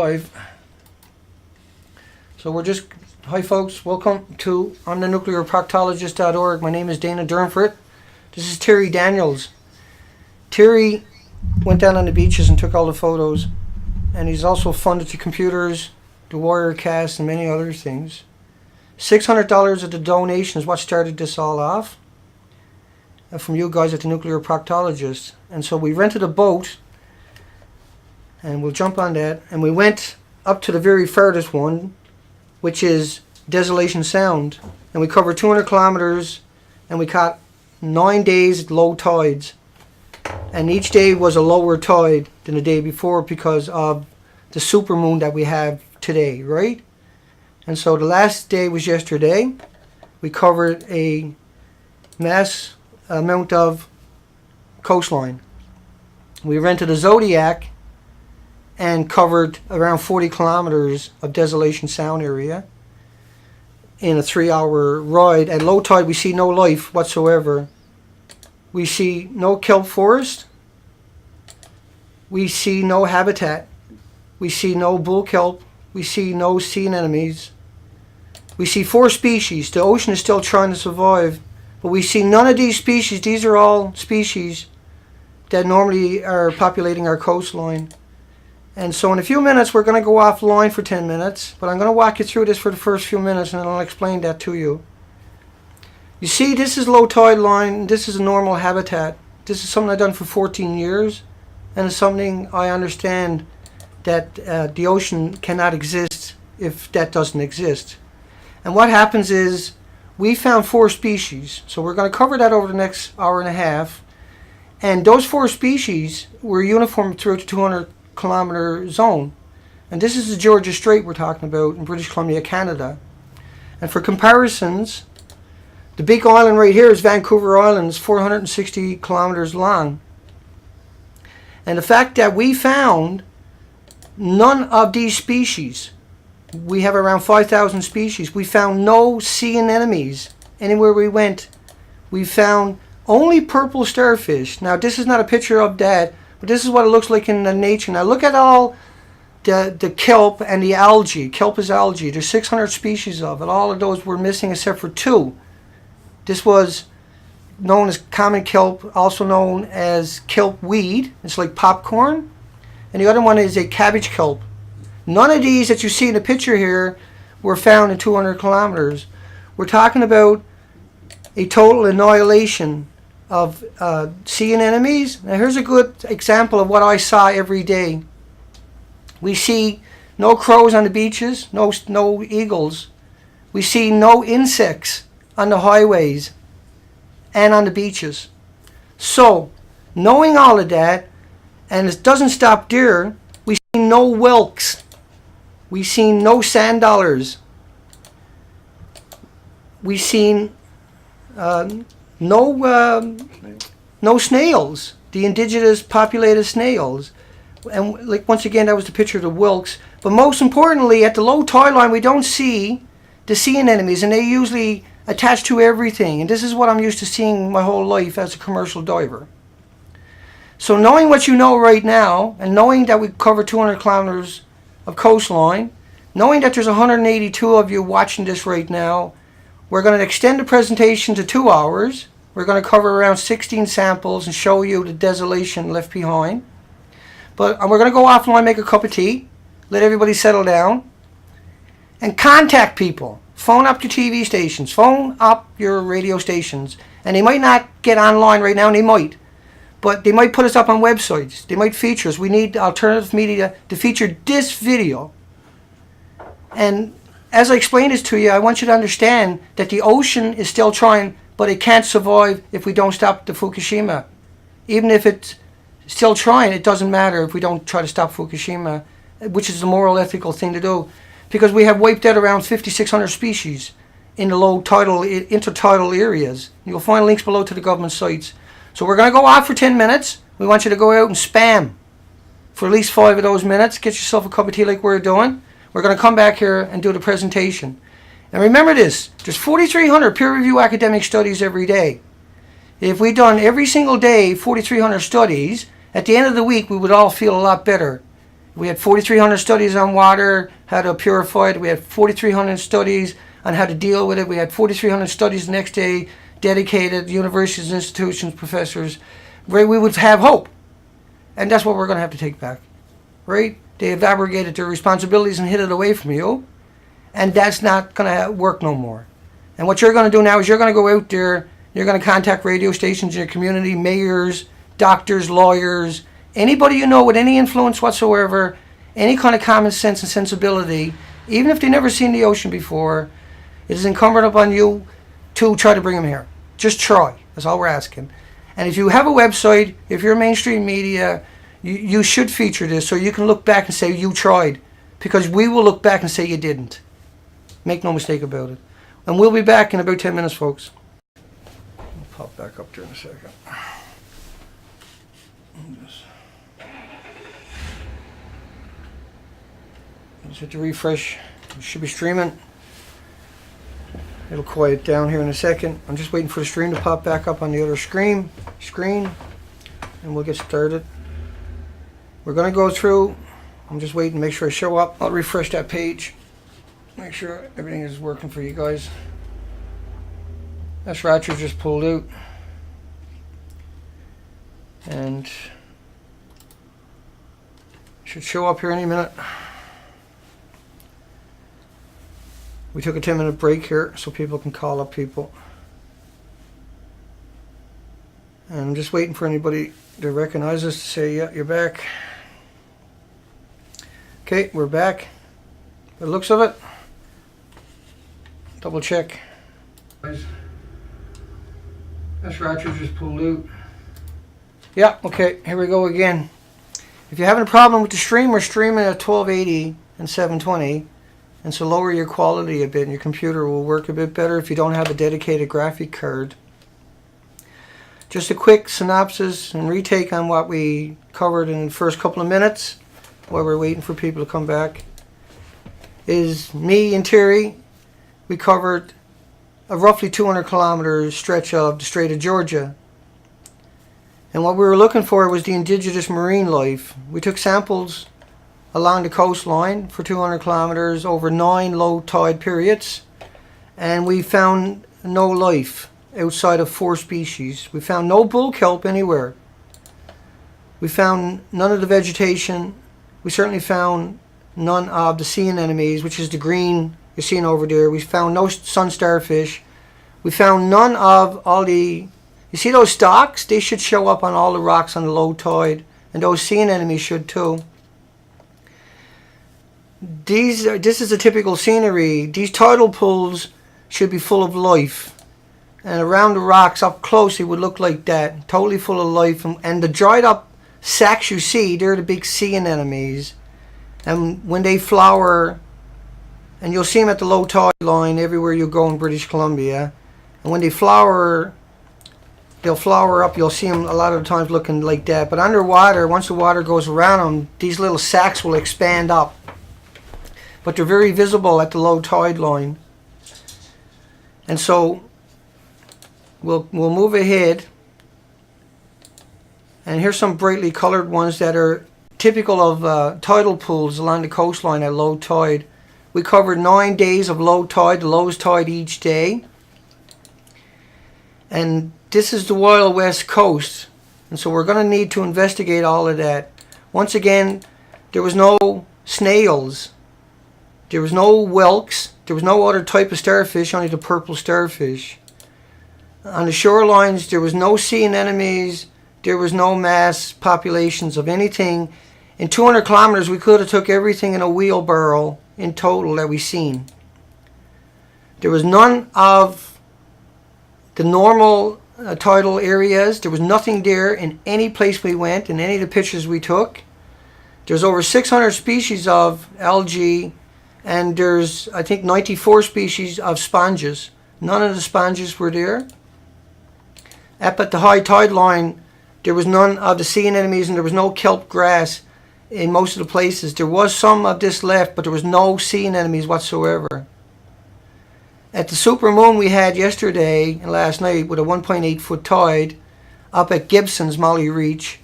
Live. So we're just, hi folks, welcome to I'm the nuclearproctologist.org. My name is Dana Durnford. This is Terry Daniels. Terry went down on the beaches and took all the photos, and he's also funded the computers, the Wirecast, and many other things. $600 of the donation is what started this all off, from you guys at the Nuclear Proctologist. And so we rented a boat, and we'll jump on that, and we went up to the very farthest one, which is Desolation Sound, and we covered 200 kilometers, and we caught 9 days at low tides, and each day was a lower tide than the day before because of the supermoon that we have today, right? And so the last day was yesterday. We covered a mass amount of coastline. We rented a Zodiac and covered around 40 kilometers of Desolation Sound area in a 3-hour ride. At low tide, we see no life whatsoever. We see no kelp forest. We see no habitat. We see no bull kelp. We see no sea anemones. We see 4 species. The ocean is still trying to survive, but we see none of these species. These are all species that normally are populating our coastline. And so in a few minutes, we're going to go offline for 10 minutes, but I'm going to walk you through this for the first few minutes, and then I'll explain that to you. You see, this is low tide line. This is a normal habitat. This is something I've done for 14 years, and it's something I understand that the ocean cannot exist if that doesn't exist. And what happens is we found 4 species. So we're going to cover that over the next hour and a half. And those 4 species were uniform throughout the 200-kilometer zone. And this is the Georgia Strait we're talking about in British Columbia, Canada. And for comparisons, the big island right here is Vancouver Island. It's 460 kilometers long. And the fact that we found none of these species, we have around 5,000 species. We found no sea anemones anywhere we went. We found only purple starfish. Now, this is not a picture of that, but this is what it looks like in the nature. Now, look at all the kelp and the algae. Kelp is algae. There's 600 species of it. All of those were missing except for 2. This was known as common kelp, also known as kelp weed. It's like popcorn. And the other one is a cabbage kelp. None of these that you see in the picture here were found in 200 kilometers. We're talking about a total annihilation of sea anemones. Now here's a good example of what I saw every day. We see no crows on the beaches, no eagles. We see no insects on the highways and on the beaches. So, knowing all of that, and it doesn't stop there, we see no whelks. We see no sand dollars. We see no snails, the indigenous populated snails. And like once again, that was the picture of the whelks. But most importantly, at the low tide line, we don't see the sea anemones, and they usually attach to everything. And this is what I'm used to seeing my whole life as a commercial diver. So knowing what you know right now, and knowing that we cover 200 kilometers of coastline, knowing that there's 182 of you watching this right now, we're going to extend the presentation to 2 hours. We're going to cover around 16 samples and show you the desolation left behind. But we're going to go offline, make a cup of tea, let everybody settle down, and contact people. Phone up your TV stations, phone up your radio stations. And they might not get online right now, and they might. But they might put us up on websites. They might feature us. We need alternative media to feature this video. And as I explain this to you, I want you to understand that the ocean is still trying, but it can't survive if we don't stop the Fukushima. Even if it's still trying, it doesn't matter if we don't try to stop Fukushima, which is the moral, ethical thing to do. Because we have wiped out around 5,600 species in the low tidal, intertidal areas. You'll find links below to the government sites. So we're going to go off for 10 minutes. We want you to go out and spam for at least 5 of those minutes. Get yourself a cup of tea like we're doing. We're going to come back here and do the presentation. And remember this, there's 4,300 peer-reviewed academic studies every day. If we'd done every single day 4,300 studies, at the end of the week we would all feel a lot better. If We had 4,300 studies on water, how to purify it. We had 4,300 studies on how to deal with it. We had 4,300 studies the next day, dedicated universities, institutions, professors. Right? We would have hope. And that's what we're going to have to take back. Right? They have abrogated their responsibilities and hid it away from you. And that's not going to work no more. And what you're going to do now is you're going to go out there, you're going to contact radio stations in your community, mayors, doctors, lawyers, anybody you know with any influence whatsoever, any kind of common sense and sensibility, even if they've never seen the ocean before, it is incumbent upon you to try to bring them here. Just try. That's all we're asking. And if you have a website, if you're mainstream media, you should feature this so you can look back and say you tried. Because we will look back and say you didn't. Make no mistake about it. And we'll be back in about 10 minutes, folks. I'll pop back up there in a second. Just hit the refresh. It should be streaming. It'll quiet down here in a second. I'm just waiting for the stream to pop back up on the other screen, and we'll get started. We're going to go through. I'm just waiting to make sure I show up. I'll refresh that page. Make sure everything is working for you guys. That's ratchet just pulled out. And should show up here any minute. We took a 10-minute break here so people can call up people. And I'm just waiting for anybody to recognize us to say, yeah, you're back. Okay, we're back. By the looks of it. Double check. That's ratchet just pulled out. Yeah, okay, here we go again. If you're having a problem with the stream, we're streaming at 1280 and 720. And so lower your quality a bit and your computer will work a bit better if you don't have a dedicated graphic card. Just a quick synopsis and retake on what we covered in the first couple of minutes while we're waiting for people to come back. Is me and Terry, we covered a roughly 200 kilometer stretch of the Strait of Georgia. And what we were looking for was the indigenous marine life. We took samples along the coastline for 200 kilometers over 9 low tide periods, and we found no life outside of 4 species. We found no bull kelp anywhere. We found none of the vegetation. We certainly found none of the sea anemones, which is the green you're seeing over there. We found no sun starfish. We found none of all the, you see those stalks? They should show up on all the rocks on the low tide, and those sea anemones should too. This is a typical scenery. These tidal pools should be full of life. And around the rocks up close it would look like that. Totally full of life. And the dried up sacks you see, they're the big sea anemones. And when they flower, and you'll see them at the low tide line everywhere you go in British Columbia. And when they flower, they'll flower up. You'll see them a lot of the times looking like that. But underwater, once the water goes around them, these little sacks will expand up. But they're very visible at the low tide line. And so we'll move ahead. And here's some brightly colored ones that are typical of tidal pools along the coastline at low tide. We covered 9 days of low tide, the lowest tide each day. And this is the Wild West Coast. And so we're going to need to investigate all of that. Once again, there was no snails. There was no whelks. There was no other type of starfish, only the purple starfish. On the shorelines, there was no sea anemones. There was no mass populations of anything. In 200 kilometers, we could have took everything in a wheelbarrow in total that we seen. There was none of the normal tidal areas. There was nothing there in any place we went, in any of the pictures we took. There's over 600 species of algae, and there's, I think, 94 species of sponges. None of the sponges were there. Up at the high tide line, there was none of the sea anemones, and there was no kelp grass in most of the places. There was some of this left, but there was no sea anemones whatsoever. At the supermoon we had yesterday and last night with a 1.8 foot tide up at Gibson's Molly Reach,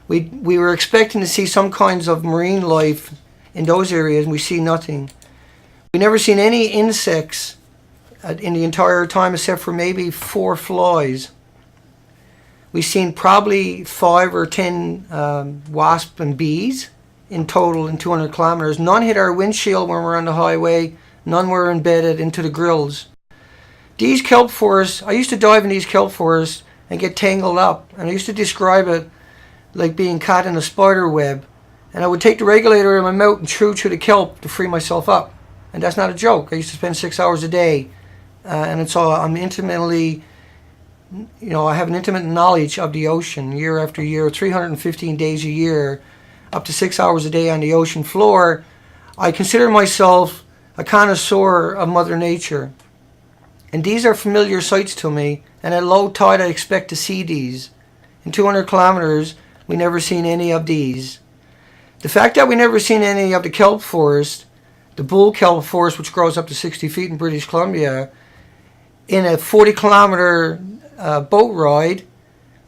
We were expecting to see some kinds of marine life in those areas, and we see nothing. We never seen any insects in the entire time except for maybe 4 flies. We've seen probably 5 or 10 wasps and bees in total in 200 kilometers. None hit our windshield when we were on the highway. None were embedded into the grills. These kelp forests, I used to dive in these kelp forests and get tangled up. And I used to describe it like being caught in a spider web. And I would take the regulator in my mouth and chew through the kelp to free myself up. And that's not a joke. I used to spend 6 hours a day. And it's all, I'm intimately, I have an intimate knowledge of the ocean year after year, 315 days a year, up to 6 hours a day on the ocean floor. I consider myself a connoisseur of Mother Nature. And these are familiar sights to me. And at low tide, I expect to see these. In 200 kilometers, we never seen any of these. The fact that we never seen any of the kelp forest, the bull kelp forest, which grows up to 60 feet in British Columbia, in a 40-kilometer boat ride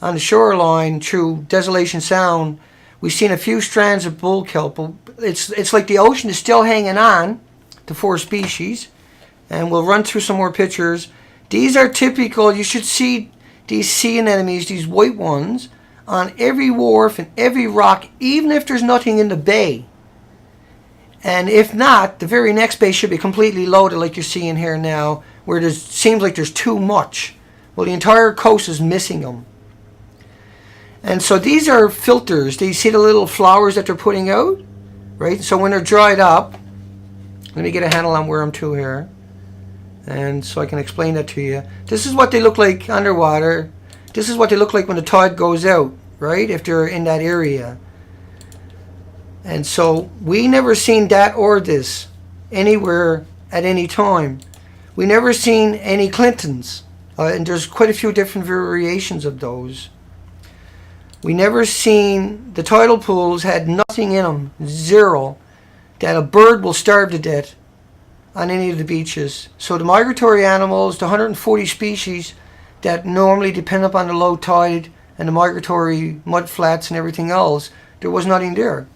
on the shoreline through Desolation Sound, we've seen a few strands of bull kelp. It's like the ocean is still hanging on to 4 species, and we'll run through some more pictures. These are typical. You should see these sea anemones, these white ones, on every wharf and every rock, even if there's nothing in the bay. And if not, the very next bay should be completely loaded like you're seeing here now, where it seems like there's too much. Well, the entire coast is missing them. And so these are filters. Do you see the little flowers that they're putting out? Right? So when they're dried up, let me get a handle on where I'm to here. And so I can explain that to you. This is what they look like underwater. This is what they look like when the tide goes out, right? If they're in that area. And so we never seen that or this anywhere at any time. We never seen any Clintons. And there's quite a few different variations of those. We never seen, the tidal pools had nothing in them, 0, that a bird will starve to death on any of the beaches. So the migratory animals, the 140 species that normally depend upon the low tide and the migratory mud flats and everything else, there was nothing there.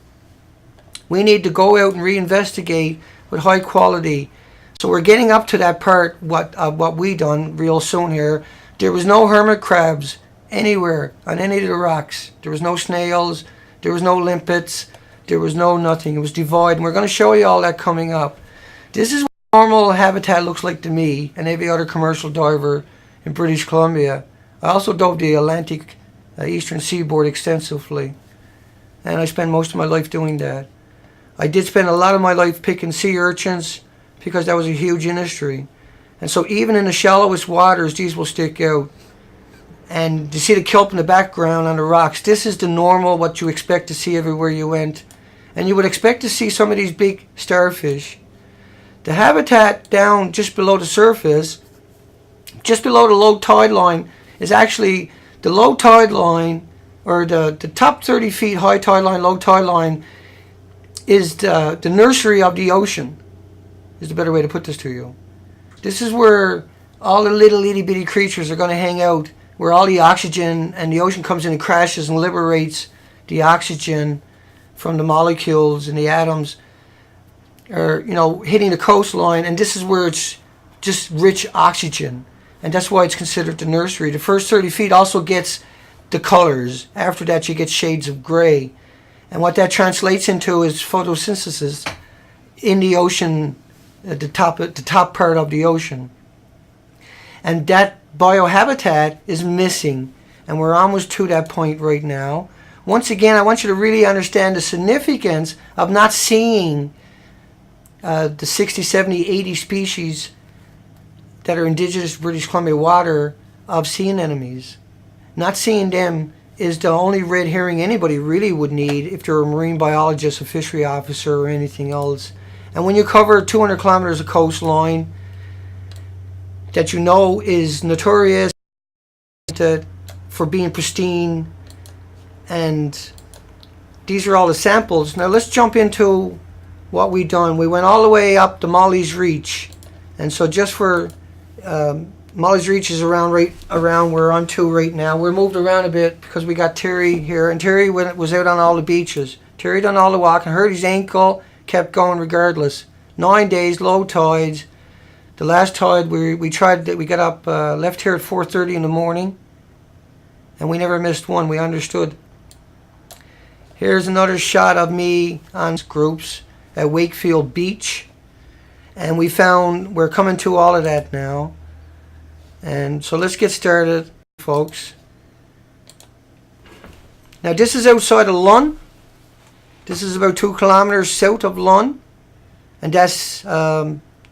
We need to go out and reinvestigate with high quality. So we're getting up to that part, what we done real soon here. There was no hermit crabs anywhere on any of the rocks. There was no snails, there was no limpets, there was no nothing. It was devoid, and we're going to show you all that coming up. This is what normal habitat looks like to me and every other commercial diver in British Columbia. I also dove the Atlantic eastern seaboard extensively, and I spent most of my life doing that. I did spend a lot of my life picking sea urchins because that was a huge industry. And so even in the shallowest waters, these will stick out. And you see the kelp in the background on the rocks. This is the normal, what you expect to see everywhere you went. And you would expect to see some of these big starfish. The habitat down just below the surface, just below the low tide line, is actually the low tide line, or the top 30 feet high tide line, low tide line, is the nursery of the ocean, is the better way to put this to you. This is where all the little itty bitty creatures are going to hang out, where all the oxygen, and the ocean comes in and crashes and liberates the oxygen from the molecules and the atoms, or hitting the coastline. And this is where it's just rich oxygen, and that's why it's considered the nursery. The first 30 feet also gets the colors. After that, you get shades of gray, and what that translates into is photosynthesis in the ocean, at the top part of the ocean. And that biohabitat is missing, and we're almost to that point right now. Once again, I want you to really understand the significance of not seeing the 60, 70, 80 species that are indigenous to British Columbia water of sea anemones. Not seeing them is the only red herring anybody really would need if they're a marine biologist, a fishery officer, or anything else. And when you cover 200 kilometers of coastline that is notorious for being pristine, and these are all the samples. Now let's jump into what we done. We went all the way up the Molly's Reach, and so just for Molly's Reach is around where I'm to right now. We're moved around a bit because we got Terry here, and Terry was out on all the beaches. Terry done all the walking, hurt his ankle, kept going regardless. 9 days, low tides. The last tide we tried that we got up, left here at 4:30 in the morning, and we never missed one. We understood. Here's another shot of me on groups at Wakefield Beach, and we're coming to all of that now. And so let's get started, folks. Now this is outside of Lunn. This is about 2 kilometers south of Lunn, and that's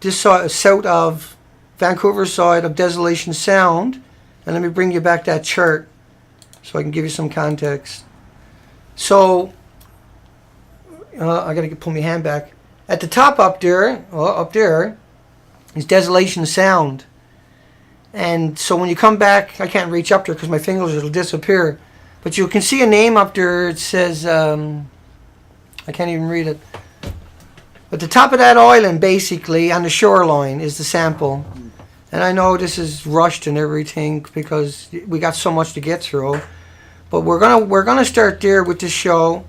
this side, south of Vancouver side of Desolation Sound. And let me bring you back that chart so I can give you some context. So I gotta pull my hand back. At the top up there is Desolation Sound. And so when you come back, I can't reach up there because my fingers will disappear. But you can see a name up there. It says, I can't even read it. But the top of that island, basically, on the shoreline, is the sample. And I know this is rushed and everything because we got so much to get through. But we're gonna start there with this show,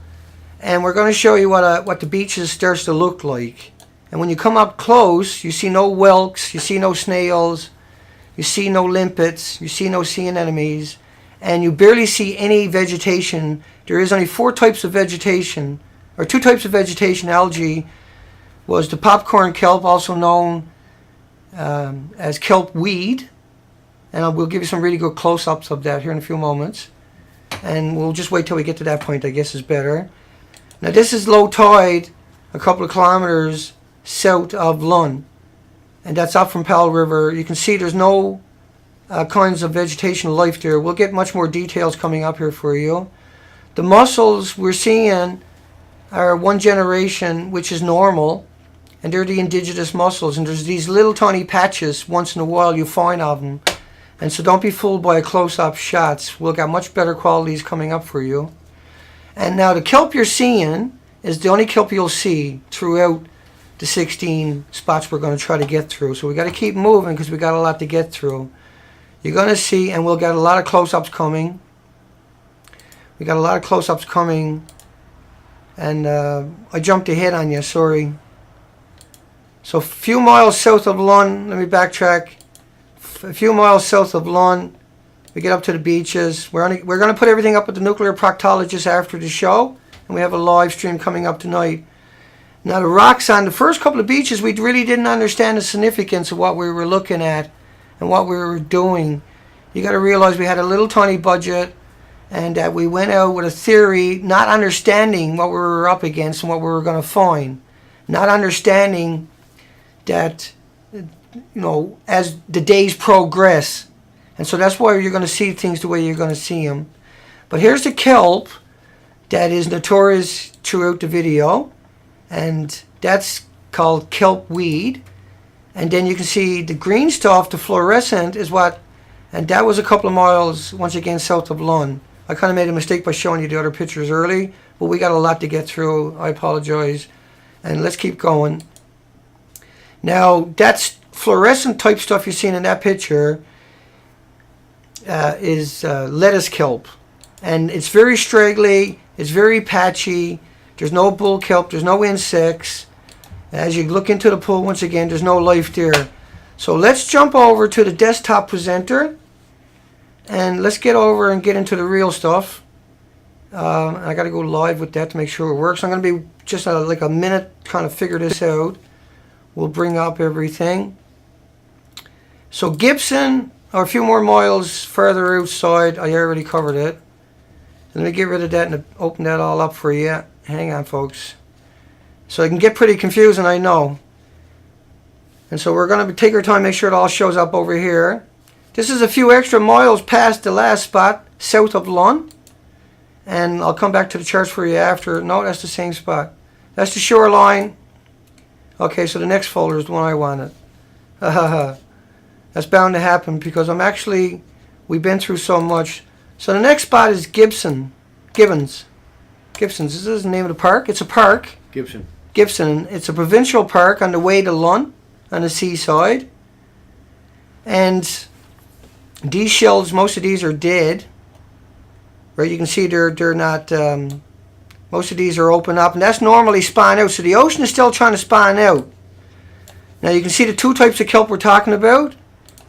and we're gonna show you what the beaches starts to look like. And when you come up close, you see no whelks, you see no snails. You see no limpets, you see no sea anemones, and you barely see any vegetation. There is only 4 types of vegetation, or 2 types of vegetation. Algae was the popcorn kelp, also known as kelp weed, and we'll give you some really good close-ups of that here in a few moments. And we'll just wait till we get to that point, I guess is better. Now this is low tide, a couple of kilometers south of Lunn. And that's up from Powell River. You can see there's no kinds of vegetation life there. We'll get much more details coming up here for you. The mussels we're seeing are 1 generation, which is normal, and they're the indigenous mussels. And there's these little tiny patches once in a while you find of them. And so don't be fooled by close-up shots. We'll got much better qualities coming up for you. And now the kelp you're seeing is the only kelp you'll see throughout the 16 spots we're going to try to get through. So we got to keep moving because we got a lot to get through. You're going to see, and we'll get a lot of close-ups coming. We got a lot of close-ups coming, and I jumped ahead on you, sorry. So a few miles south of Lunn, let me backtrack. A few miles south of Lunn, we get up to the beaches. We're going to put everything up with the nuclear proctologist after the show, and we have a live stream coming up tonight. Now the rocks on the first couple of beaches, we really didn't understand the significance of what we were looking at and what we were doing. You got to realize we had a little tiny budget, and that we went out with a theory, not understanding what we were up against and what we were going to find. Not understanding that, as the days progress. And so that's why you're going to see things the way you're going to see them. But here's the kelp that is notorious throughout the video. And that's called kelp weed. And then you can see the green stuff, the fluorescent, is what, and that was a couple of miles, once again, south of Lunn. I kind of made a mistake by showing you the other pictures early, but we got a lot to get through. I apologize. And let's keep going. Now, that's fluorescent type stuff you're seeing in that picture is lettuce kelp. And it's very straggly, it's very patchy. There's no bull kelp, there's no insects. As you look into the pool, once again, there's no life there. So let's jump over to the desktop presenter, and let's get over and get into the real stuff. I got to go live with that to make sure it works. I'm going to be just like a minute trying to figure this out. We'll bring up everything. So Gibson, or a few more miles further outside, I already covered it. Let me get rid of that and open that all up for you. Hang on, folks. So it can get pretty confusing, I know. And so we're going to take our time, make sure it all shows up over here. This is a few extra miles past the last spot, south of Lunn. And I'll come back to the charts for you after. No, that's the same spot. That's the shoreline. Okay, so the next folder is the one I wanted. That's bound to happen because we've been through so much. So the next spot is Gibbons. This is the name of the park. It's a park. Gibson. It's a provincial park on the way to Lunn, on the seaside. And These shells, most of these are dead. Right, you can see they're not. Most of these are open up, and that's normally spawn out. So the ocean is still trying to spawn out. Now you can see the two types of kelp we're talking about,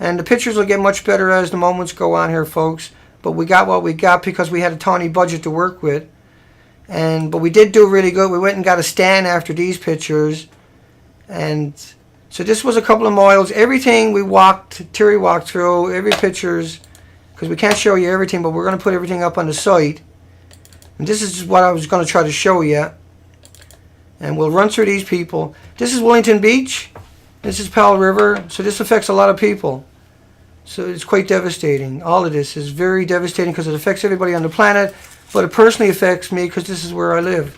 and the pictures will get much better as the moments go on here, folks. But we got what we got because we had a tiny budget to work with, but we did do really good. We went and got a stand after these pictures, and so this was a couple of miles. Everything we walked, Terry walked through every pictures, because we can't show you everything, but we're going to put everything up on the site. And this is what I was going to try to show you. And we'll run through these people. This is Wellington Beach. This is Powell River. So this affects a lot of people. So it's quite devastating. All of this is very devastating because it affects everybody on the planet. But it personally affects me because this is where I live.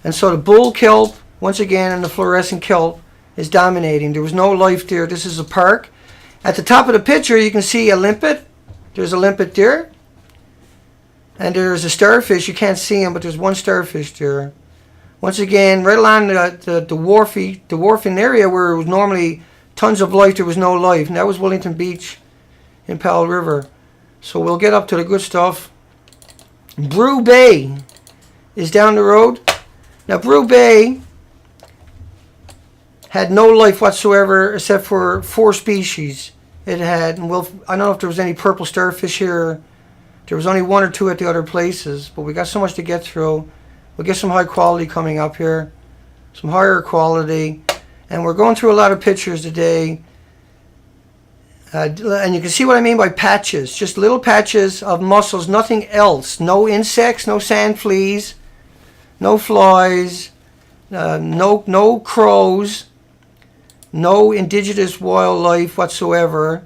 And so the bull kelp, once again, and the fluorescent kelp is dominating. There was no life there. This is a park. At the top of the picture, you can see a limpet. There's a limpet there. And there's a starfish. You can't see him, but there's one starfish there. Once again, right along the wharfing area where it was normally tons of life, there was no life. And that was Wellington Beach in Powell River. So we'll get up to the good stuff. Brew Bay is down the road. Now, Brew Bay had no life whatsoever except for 4 species. It had, and I don't know if there was any purple starfish here. There was only 1 or 2 at the other places, but we got so much to get through. We'll get some high quality coming up here, some higher quality, and we're going through a lot of pictures today. And you can see what I mean by patches, just little patches of mussels, nothing else. No insects, no sand fleas, no flies, no crows, no indigenous wildlife whatsoever.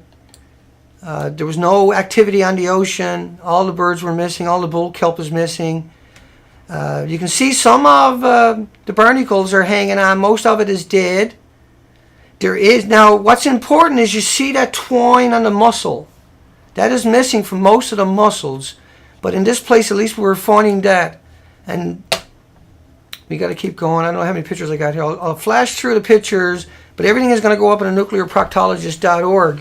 There was no activity on the ocean. All the birds were missing. All the bull kelp is missing. You can see some of the barnacles are hanging on. Most of it is dead. There is now. What's important is you see that twine on the mussel. That is missing from most of the mussels. But in this place, at least we're finding that. And we got to keep going. I don't know how many pictures I got here. I'll flash through the pictures, but everything is going to go up on nuclearproctologist.org.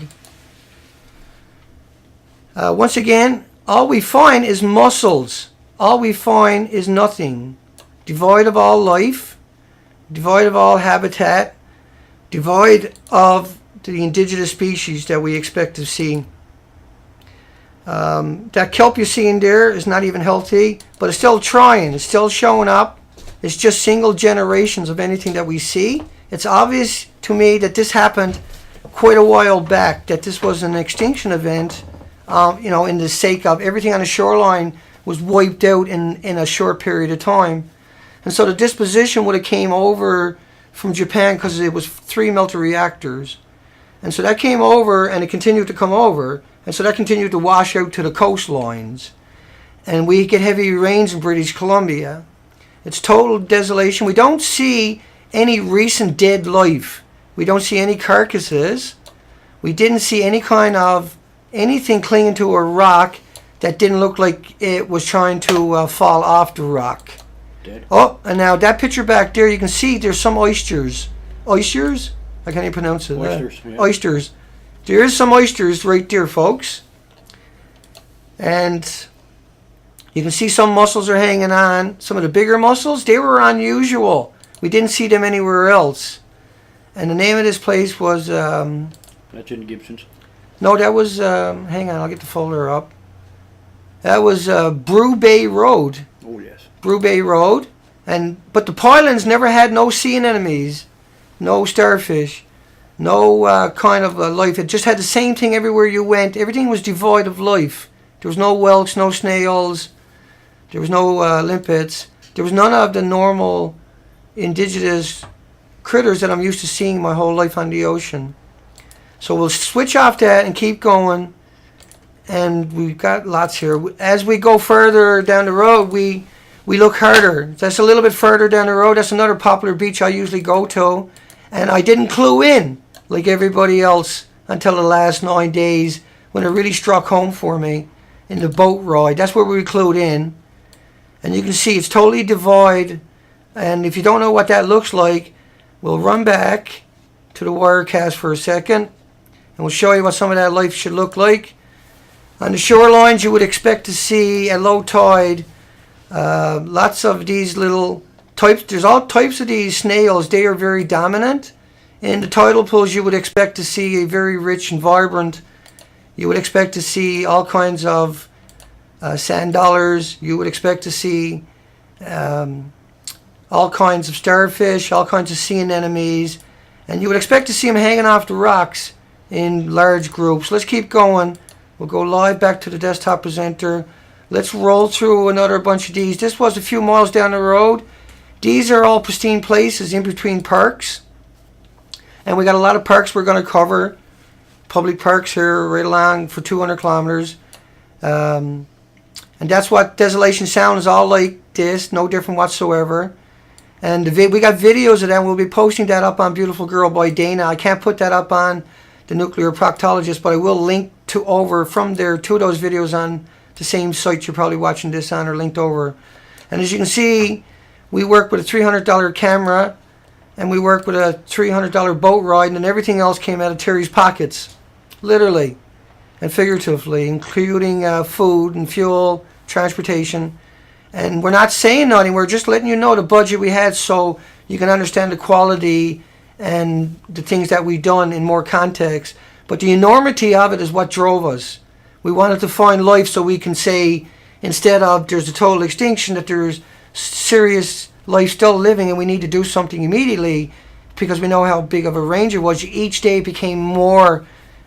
Once again, all we find is mussels. All we find is nothing. Devoid of all life, devoid of all habitat, devoid of the indigenous species that we expect to see. That kelp you're seeing there is not even healthy, but it's still trying. It's still showing up. It's just single generations of anything that we see. It's obvious to me that this happened quite a while back, that this was an extinction event. In the sake of everything on the shoreline was wiped out in a short period of time. And so the disposition would have came over from Japan because it was 3 melter reactors. And so that came over and it continued to come over. And so that continued to wash out to the coastlines. And we get heavy rains in British Columbia. It's total desolation. We don't see any recent dead life. We don't see any carcasses. We didn't see any kind of anything clinging to a rock that didn't look like it was trying to fall off the rock. Dead. Oh, and now that picture back there, you can see there's some oysters. Oysters? I can't even pronounce it. Oysters. Yeah. Oysters. There is some oysters right there, folks. And you can see some mussels are hanging on. Some of the bigger mussels, they were unusual. We didn't see them anywhere else. And the name of this place was... That's in Gibson's. No, that was, hang on, I'll get the folder up. That was Brew Bay Road. Oh, yes. Brew Bay Road. But the Pylands never had no sea anemones, no starfish, no kind of life. It just had the same thing everywhere you went. Everything was devoid of life. There was no whelks, no snails. There was no limpets. There was none of the normal indigenous critters that I'm used to seeing my whole life on the ocean. So we'll switch off that and keep going. And we've got lots here. As we go further down the road, we look harder. That's a little bit further down the road. That's another popular beach I usually go to. And I didn't clue in like everybody else until the last 9 days when it really struck home for me in the boat ride. That's where we clued in. And you can see it's totally devoid. And if you don't know what that looks like, we'll run back to the Wirecast for a second. And we'll show you what some of that life should look like. On the shorelines, you would expect to see at low tide lots of these little types. There's all types of these snails. They are very dominant. In the tidal pools, you would expect to see a very rich and vibrant. You would expect to see all kinds of sand dollars. You would expect to see all kinds of starfish, all kinds of sea anemones, and you would expect to see them hanging off the rocks in large groups. Let's keep going. We'll go live back to the desktop presenter. Let's roll through another bunch of these. This was a few miles down the road. These are all pristine places in between parks. And we got a lot of parks we're going to cover. Public parks here right along for 200 kilometers. And that's what Desolation Sound is all like this. No different whatsoever. And we got videos of that. We'll be posting that up on Beautiful Girl by Dana. I can't put that up on the Nuclear Proctologist, but I will link to over from there to those videos on the same site you're probably watching this on, or linked over. And as you can see, we work with a $300 camera, and we work with a $300 boat ride, and everything else came out of Terry's pockets, literally and figuratively, including food and fuel, transportation. And we're not saying nothing, we're just letting you know the budget we had so you can understand the quality and the things that we've done in more context. But the enormity of it is what drove us. We wanted to find life so we can say, instead of there's a total extinction, that there's serious life still living and we need to do something immediately, because we know how big of a range it was. Each day it became more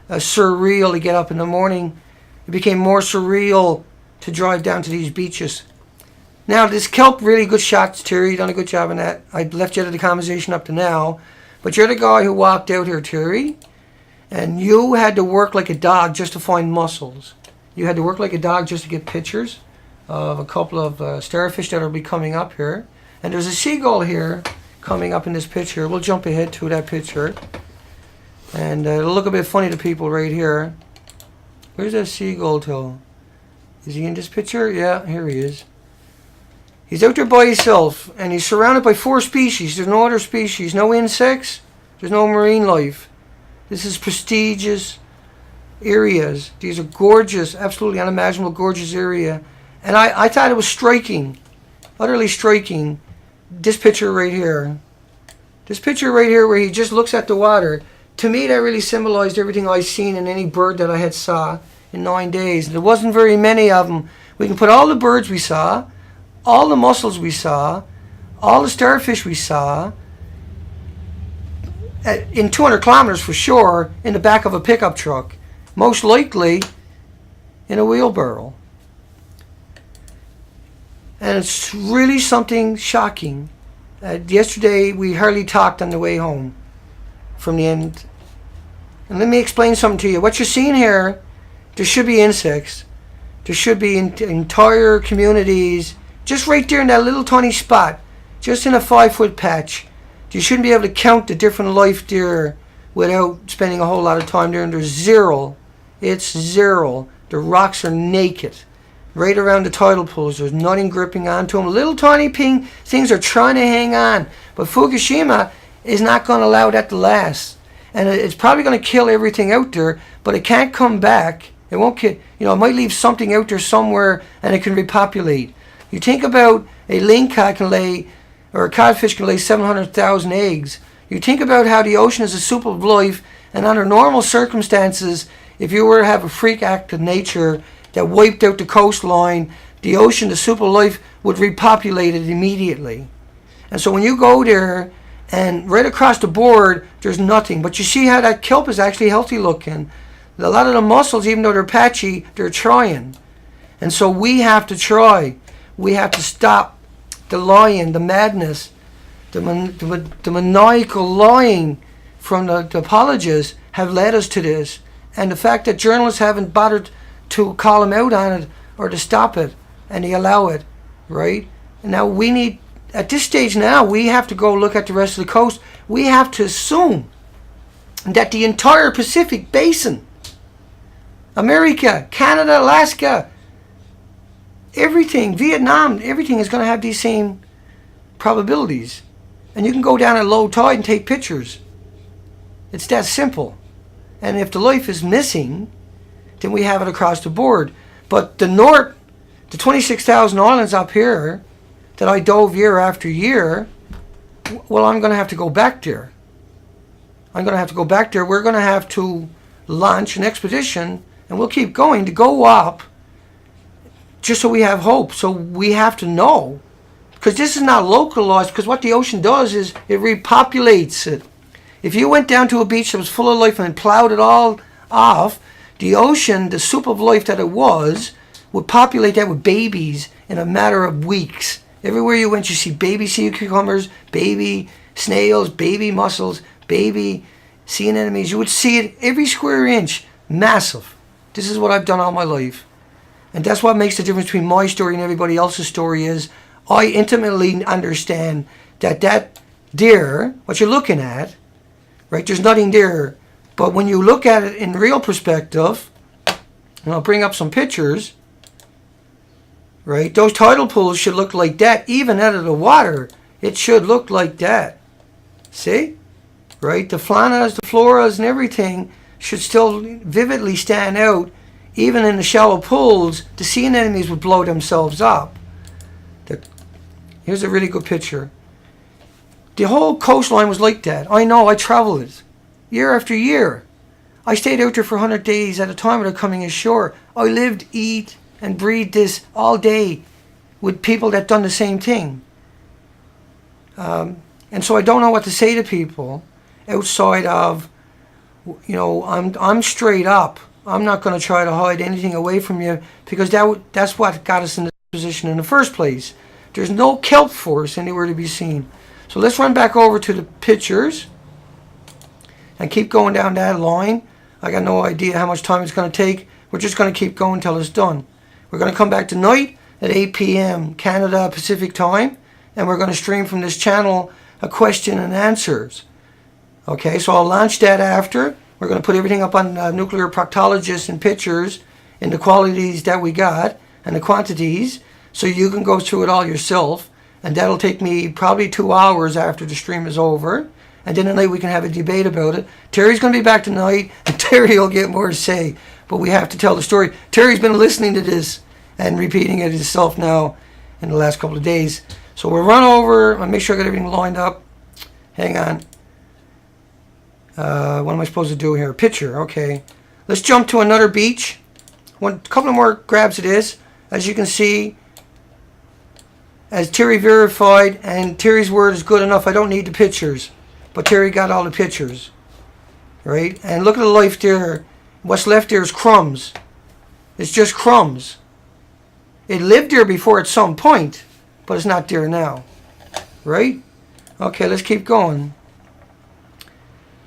surreal to get up in the morning. It became more surreal to drive down to these beaches. Now, this kelp, really good shots, Terry. You done a good job on that. I left you out of the conversation up to now. But you're the guy who walked out here, Terry. And you had to work like a dog just to find mussels. You had to work like a dog just to get pictures of a couple of starfish that will be coming up here. And there's a seagull here coming up in this picture. We'll jump ahead to that picture. And it'll look a bit funny to people right here. Where's that seagull to? Is he in this picture? Yeah, here he is. He's out there by himself, and he's surrounded by 4 species. There's no other species, no insects, there's no marine life. This is prestigious areas. These are gorgeous, absolutely unimaginable, gorgeous area. And I thought it was striking, utterly striking, this picture right here. This picture right here where he just looks at the water. To me, that really symbolized everything I've seen in any bird that I had saw in 9 days. There wasn't very many of them. We can put all the birds we saw, all the mussels we saw, all the starfish we saw, in 200 kilometers for sure, in the back of a pickup truck. Most likely in a wheelbarrow. And it's really something shocking. Yesterday we hardly talked on the way home from the end. And let me explain something to you. What you're seeing here, there should be insects. There should be entire communities just right there in that little tiny spot, just in a 5-foot patch. You shouldn't be able to count the different life there without spending a whole lot of time there. And there's zero. It's zero. The rocks are naked. Right around the tidal pools, there's nothing gripping onto them. Little tiny things are trying to hang on. But Fukushima is not going to allow that to last. And it's probably going to kill everything out there, but it can't come back. It won't kill. It might leave something out there somewhere and it can repopulate. You think about a lingcod can lay, or a codfish can lay 700,000 eggs. You think about how the ocean is a soup of life, and under normal circumstances, if you were to have a freak act of nature that wiped out the coastline, the ocean, the soup of life, would repopulate it immediately. And so when you go there, and right across the board, there's nothing. But you see how that kelp is actually healthy looking. A lot of the mussels, even though they're patchy, they're trying. And so we have to try. We have to stop the lying, the madness, the maniacal lying from the apologists have led us to this. And the fact that journalists haven't bothered to call them out on it or to stop it, and they allow it, right? And now we need, at this stage now, we have to go look at the rest of the coast. We have to assume that the entire Pacific Basin, America, Canada, Alaska, everything, Vietnam, everything is going to have these same probabilities. And you can go down at low tide and take pictures. It's that simple. And if the life is missing, than we have it across the board. But the 26,000 islands up here that I dove year after year, well, I'm going to have to go back there. I'm going to have to go back there. We're going to have to launch an expedition, and we'll keep going to go up just so we have hope. So we have to know, because this is not localized, because what the ocean does is it repopulates it. If you went down to a beach that was full of life and plowed it all off, the ocean, the soup of life that it was, would populate that with babies in a matter of weeks. Everywhere you went, you see baby sea cucumbers, baby snails, baby mussels, baby sea anemones. You would see it every square inch, massive. This is what I've done all my life. And that's what makes the difference between my story and everybody else's story is I intimately understand that deer, what you're looking at, right, there's nothing there. But when you look at it in real perspective, and I'll bring up some pictures, right, those tidal pools should look like that. Even out of the water, it should look like that. See? Right? The faunas, the floras, and everything should still vividly stand out. Even in the shallow pools, the sea anemones would blow themselves up. Here's a really good picture. The whole coastline was like that. I know, I traveled it year after year. I stayed out there for 100 days at a time without coming ashore. I lived, eat, and breathe this all day with people that done the same thing. And so I don't know what to say to people outside of, you know, I'm straight up. I'm not going to try to hide anything away from you, because that's what got us in this position in the first place. There's no kelp force anywhere to be seen. So let's run back over to the pictures and keep going down that line. I got no idea how much time it's going to take. We're just going to keep going until it's done. We're going to come back tonight at 8 p.m. Canada Pacific time, and we're going to stream from this channel a question and answers. Okay, so I'll launch that after. We're going to put everything up on Nuclear Proctologist and pictures in the qualities that we got and the quantities, so you can go through it all yourself. And that'll take me probably 2 hours after the stream is over. And then tonight we can have a debate about it. Terry's going to be back tonight, and Terry will get more to say. But we have to tell the story. Terry's been listening to this and repeating it himself now in the last couple of days. So we'll run over. I'll make sure I got everything lined up. Hang on. What am I supposed to do here? Picture. Okay. Let's jump to another beach. A couple of more grabs of this. As you can see, as Terry verified, and Terry's word is good enough, I don't need the pictures. But Terry got all the pictures. Right? And look at the life there. What's left there is crumbs. It's just crumbs. It lived there before at some point, but it's not there now. Right? Okay, let's keep going.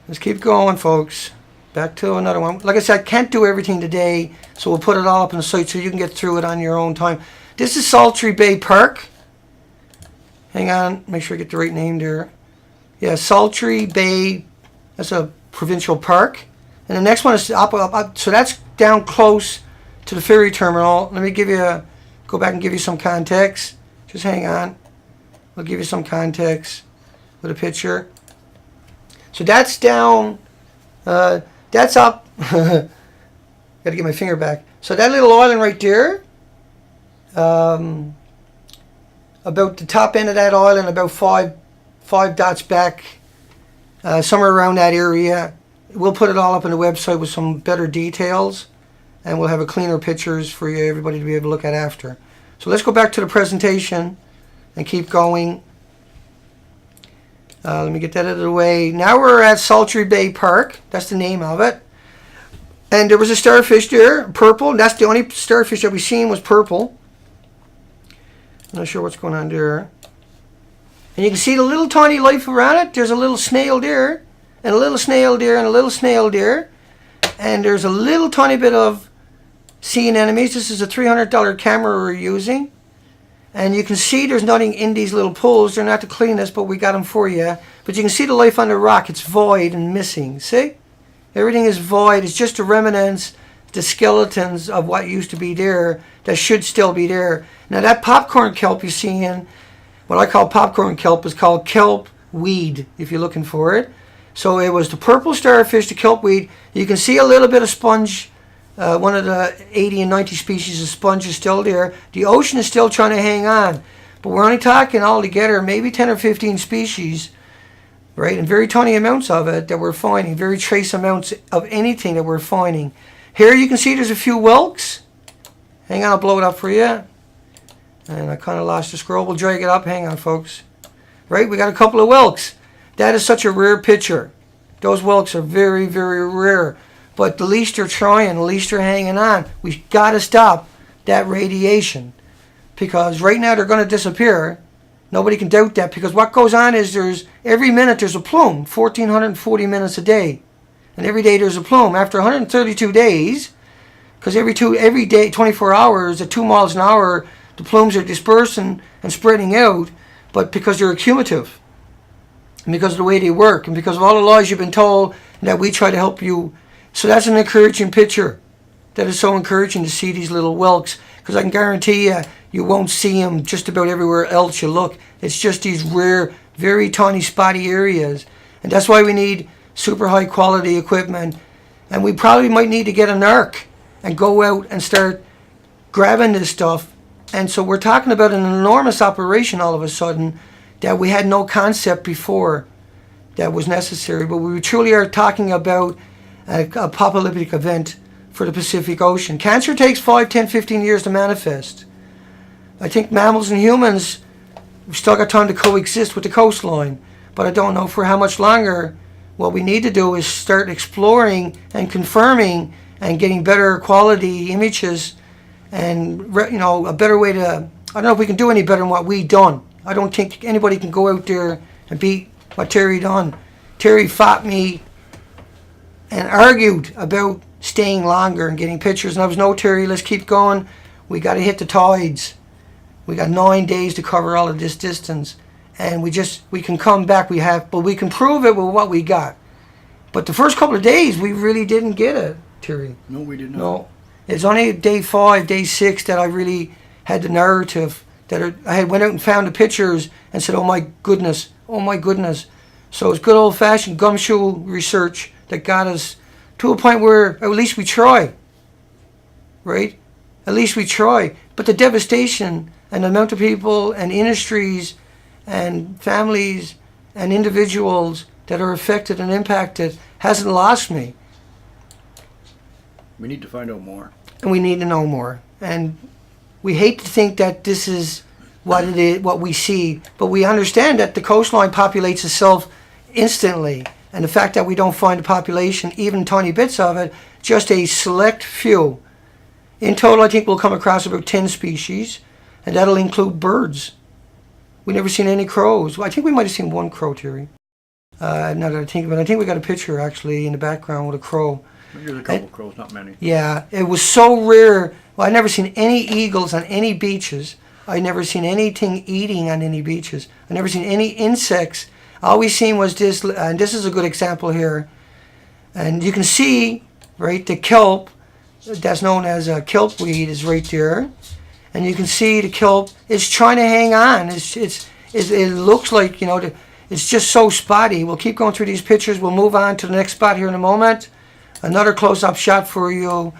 Let's keep going, folks. Back to another one. Like I said, I can't do everything today, so we'll put it all up on the site so you can get through it on your own time. This is Sultry Bay Park. Hang on, make sure I get the right name there. Yeah, Sultry Bay, that's a provincial park. And the next one is up, so that's down close to the ferry terminal. Let me go back and give you some context. Just hang on. I'll give you some context with a picture. So that's down, that's up. Got to get my finger back. So that little island right there, about the top end of that island, about five dots back, somewhere around that area. We'll put it all up on the website with some better details, and we'll have a cleaner pictures for you, everybody to be able to look at after. So let's go back to the presentation and keep going. Let me get that out of the way. Now we're at Sultry Bay Park. That's the name of it. And there was a starfish there, purple. That's the only starfish that we seen was purple. I'm not sure what's going on there. And you can see the little tiny life around it. There's a little snail there, and a little snail there, and a little snail there. And there's a little tiny bit of sea anemones. This is a $300 camera we're using. And you can see there's nothing in these little pools. They're not the cleanest, but we got them for you. But you can see the life on the rock. It's void and missing. See? Everything is void. It's just the remnants, the skeletons of what used to be there that should still be there. Now that popcorn kelp you see in, what I call popcorn kelp, is called kelp weed, if you're looking for it. So it was the purple starfish, the kelp weed. You can see a little bit of sponge one of the 80 and 90 species of sponge is still there. The ocean is still trying to hang on. But we're only talking altogether maybe 10 or 15 species, right? And very tiny amounts of it that we're finding. Very trace amounts of anything that we're finding. Here you can see there's a few whelks. Hang on, I'll blow it up for you. And I kind of lost the scroll. We'll drag it up. Hang on, folks. Right, we got a couple of whelks. That is such a rare picture. Those whelks are very, very rare. But the least they're trying, the least they're hanging on. We've got to stop that radiation. Because right now they're going to disappear. Nobody can doubt that. Because what goes on is every minute there's a plume. 1,440 minutes a day. And every day there's a plume. After 132 days, because every day, 24 hours, at 2 miles an hour, the plumes are dispersing and spreading out. But because they're accumulative. And because of the way they work. And because of all the lies you've been told that we try to help you. So that's an encouraging picture. That is so encouraging to see these little whelks. Because I can guarantee you, you won't see them just about everywhere else you look. It's just these rare, very tiny, spotty areas. And that's why we need super high quality equipment. And we probably might need to get an arc and go out and start grabbing this stuff. And so we're talking about an enormous operation all of a sudden that we had no concept before that was necessary. But we truly are talking about a apocalyptic event for the Pacific Ocean. Cancer takes 5, 10, 15 years to manifest. I think mammals and humans, we've still got time to coexist with the coastline. But I don't know for how much longer. What we need to do is start exploring and confirming and getting better quality images and, you know, a better way to, I don't know if we can do any better than what we done. I don't think anybody can go out there and beat what Terry done. Terry fought me and argued about staying longer and getting pictures. And I was, no, Terry, let's keep going. We got to hit the tides. We got 9 days to cover all of this distance. And we can come back. But we can prove it with what we got. But the first couple of days, we really didn't get it, Terry. No, we did not. No. It's only day 5, day 6 that I really had the narrative. I had went out and found the pictures and said, oh my goodness. So it's good old-fashioned gumshoe research that got us to a point where at least we try. Right? At least we try. But the devastation and the amount of people and industries and families and individuals that are affected and impacted hasn't lost me. We need to find out more. And we need to know more. And we hate to think that this is what it is, what we see, but we understand that the coastline populates itself instantly. And the fact that we don't find the population, even tiny bits of it, just a select few. In total, I think we'll come across about 10 species, and that'll include birds. We've never seen any crows. Well, I think we might have seen one crow, Terry. Now that I think of it, I think we got a picture actually in the background with a crow. There's a couple of crows, not many. Yeah, it was so rare. Well, I've never seen any eagles on any beaches. I've never seen anything eating on any beaches. I've never seen any insects. All we seen was this, and this is a good example here. And you can see, right, the kelp, that's known as a kelp weed, is right there. And you can see the kelp is trying to hang on. It looks like, you know, it's just so spotty. We'll keep going through these pictures. We'll move on to the next spot here in a moment. Another close-up shot for you.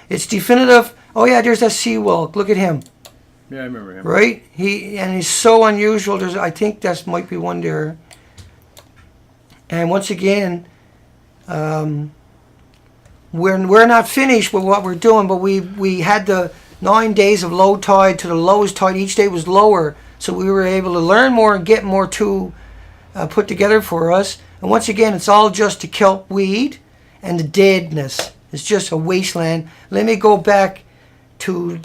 It's definitive. Oh yeah, there's that sea whelk. Look at him. Yeah, I remember him. Right? He's so unusual. I think that might be one there. And once again, we're not finished with what we're doing, but we had the 9 days of low tide to the lowest tide. Each day was lower, so we were able to learn more and get more put together for us. And once again, it's all just the kelp weed and the deadness. It's just a wasteland. Let me go back to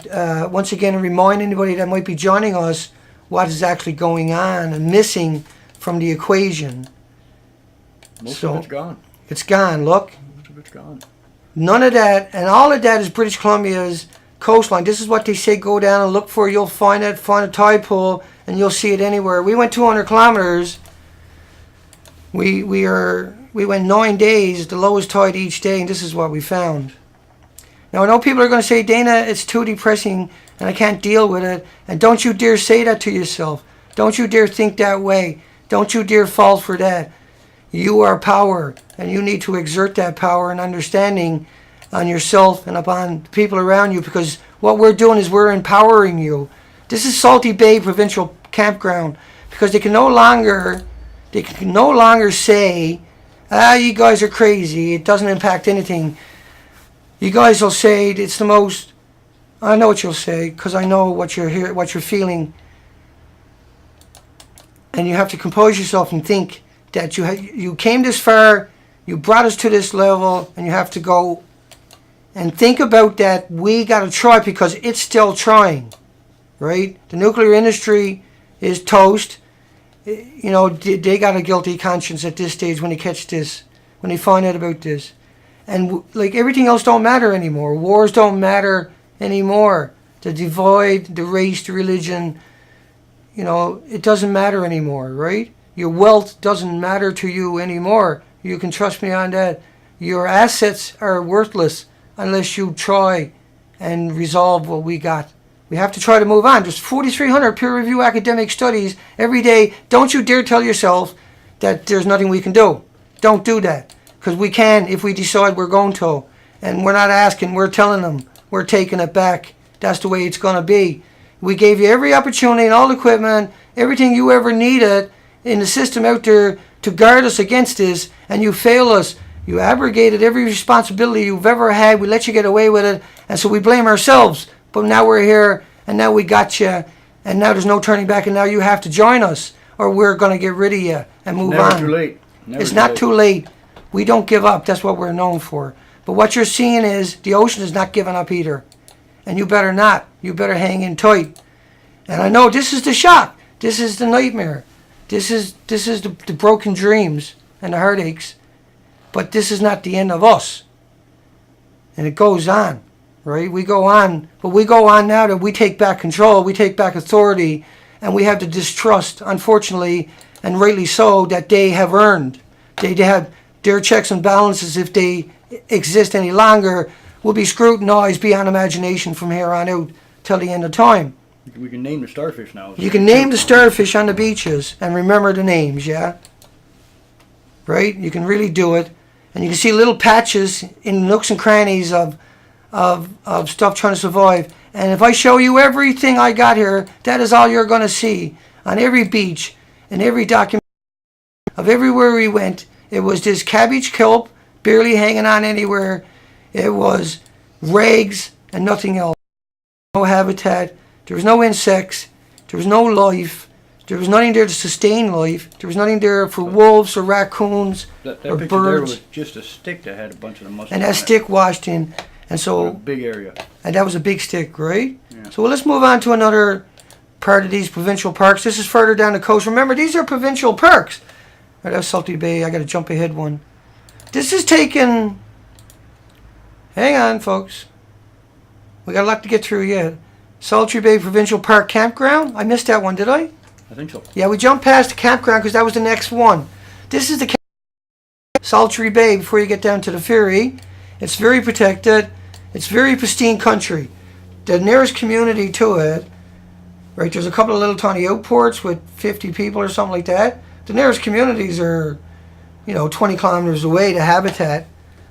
once again and remind anybody that might be joining us what is actually going on and missing from the equation. Most of it's gone. It's gone, look. Most of it's gone. None of that, and all of that is British Columbia's coastline. This is what they say go down and look for. You'll find it, find a tide pool, and you'll see it anywhere. We went 200 kilometers. We went 9 days, the lowest tide each day, and this is what we found. Now, I know people are going to say, Dana, it's too depressing, and I can't deal with it. And don't you dare say that to yourself. Don't you dare think that way. Don't you dare fall for that. You are power, and you need to exert that power and understanding on yourself and upon the people around you, because what we're doing is we're empowering you. This is Salty Bay Provincial Campground, because they can no longer say, you guys are crazy, it doesn't impact anything. You guys will say it's the most, I know what you'll say, because I know what you're feeling. And you have to compose yourself and think that you came this far, you brought us to this level, and you have to go and think about that. We got to try, because it's still trying, right? The nuclear industry is toast. You know, they got a guilty conscience at this stage when they catch this, when they find out about this. And like everything else don't matter anymore. Wars don't matter anymore. The divide, the race, the religion, you know, it doesn't matter anymore, right? Your wealth doesn't matter to you anymore. You can trust me on that. Your assets are worthless unless you try and resolve what we got. We have to try to move on. There's 4,300 peer-reviewed academic studies every day. Don't you dare tell yourself that there's nothing we can do. Don't do that. Because we can if we decide we're going to. And we're not asking, we're telling them. We're taking it back. That's the way it's going to be. We gave you every opportunity and all the equipment, everything you ever needed in the system out there to guard us against this, and you failed us. You abrogated every responsibility you've ever had. We let you get away with it, and so we blame ourselves. But now we're here, and now we got you, and now there's no turning back, and now you have to join us, or we're going to get rid of you and move on. Never too late. It's not too late. We don't give up. That's what we're known for. But what you're seeing is the ocean is not giving up either. And you better not. You better hang in tight. And I know this is the shock. This is the nightmare. This is the broken dreams and the heartaches. But this is not the end of us. And it goes on, right? We go on. But we go on now that we take back control. We take back authority. And we have the distrust, unfortunately, and rightly so, that they have earned. They have their checks and balances, if they exist any longer, will be scrutinized beyond imagination from here on out till the end of time. We can name the starfish now. You can name the starfish on the beaches and remember the names, yeah? Right? You can really do it. And you can see little patches in nooks and crannies of stuff trying to survive. And if I show you everything I got here, that is all you're going to see on every beach, in every document of everywhere we went. It was this cabbage kelp barely hanging on anywhere. It was rags and nothing else. No habitat. There was no insects. There was no life. There was nothing there to sustain life. There was nothing there for wolves or raccoons that or picture birds. there was just a stick that had a bunch of the mussels. And that stick washed in. And so, a big area. And that was a big stick, right? Yeah. So let's move on to another part of these provincial parks. This is further down the coast. Remember, these are provincial parks. Right, that's Salty Bay. I got to jump ahead one. This is taken. Hang on, folks. We got a lot to get through yet. Salty Bay Provincial Park Campground. I missed that one, did I? I think so. Yeah, we jumped past the campground because that was the next one. This is the Salty Bay before you get down to the ferry. It's very protected. It's very pristine country. The nearest community to it, right, there's a couple of little tiny outports with 50 people or something like that. The nearest communities are, 20 kilometers away to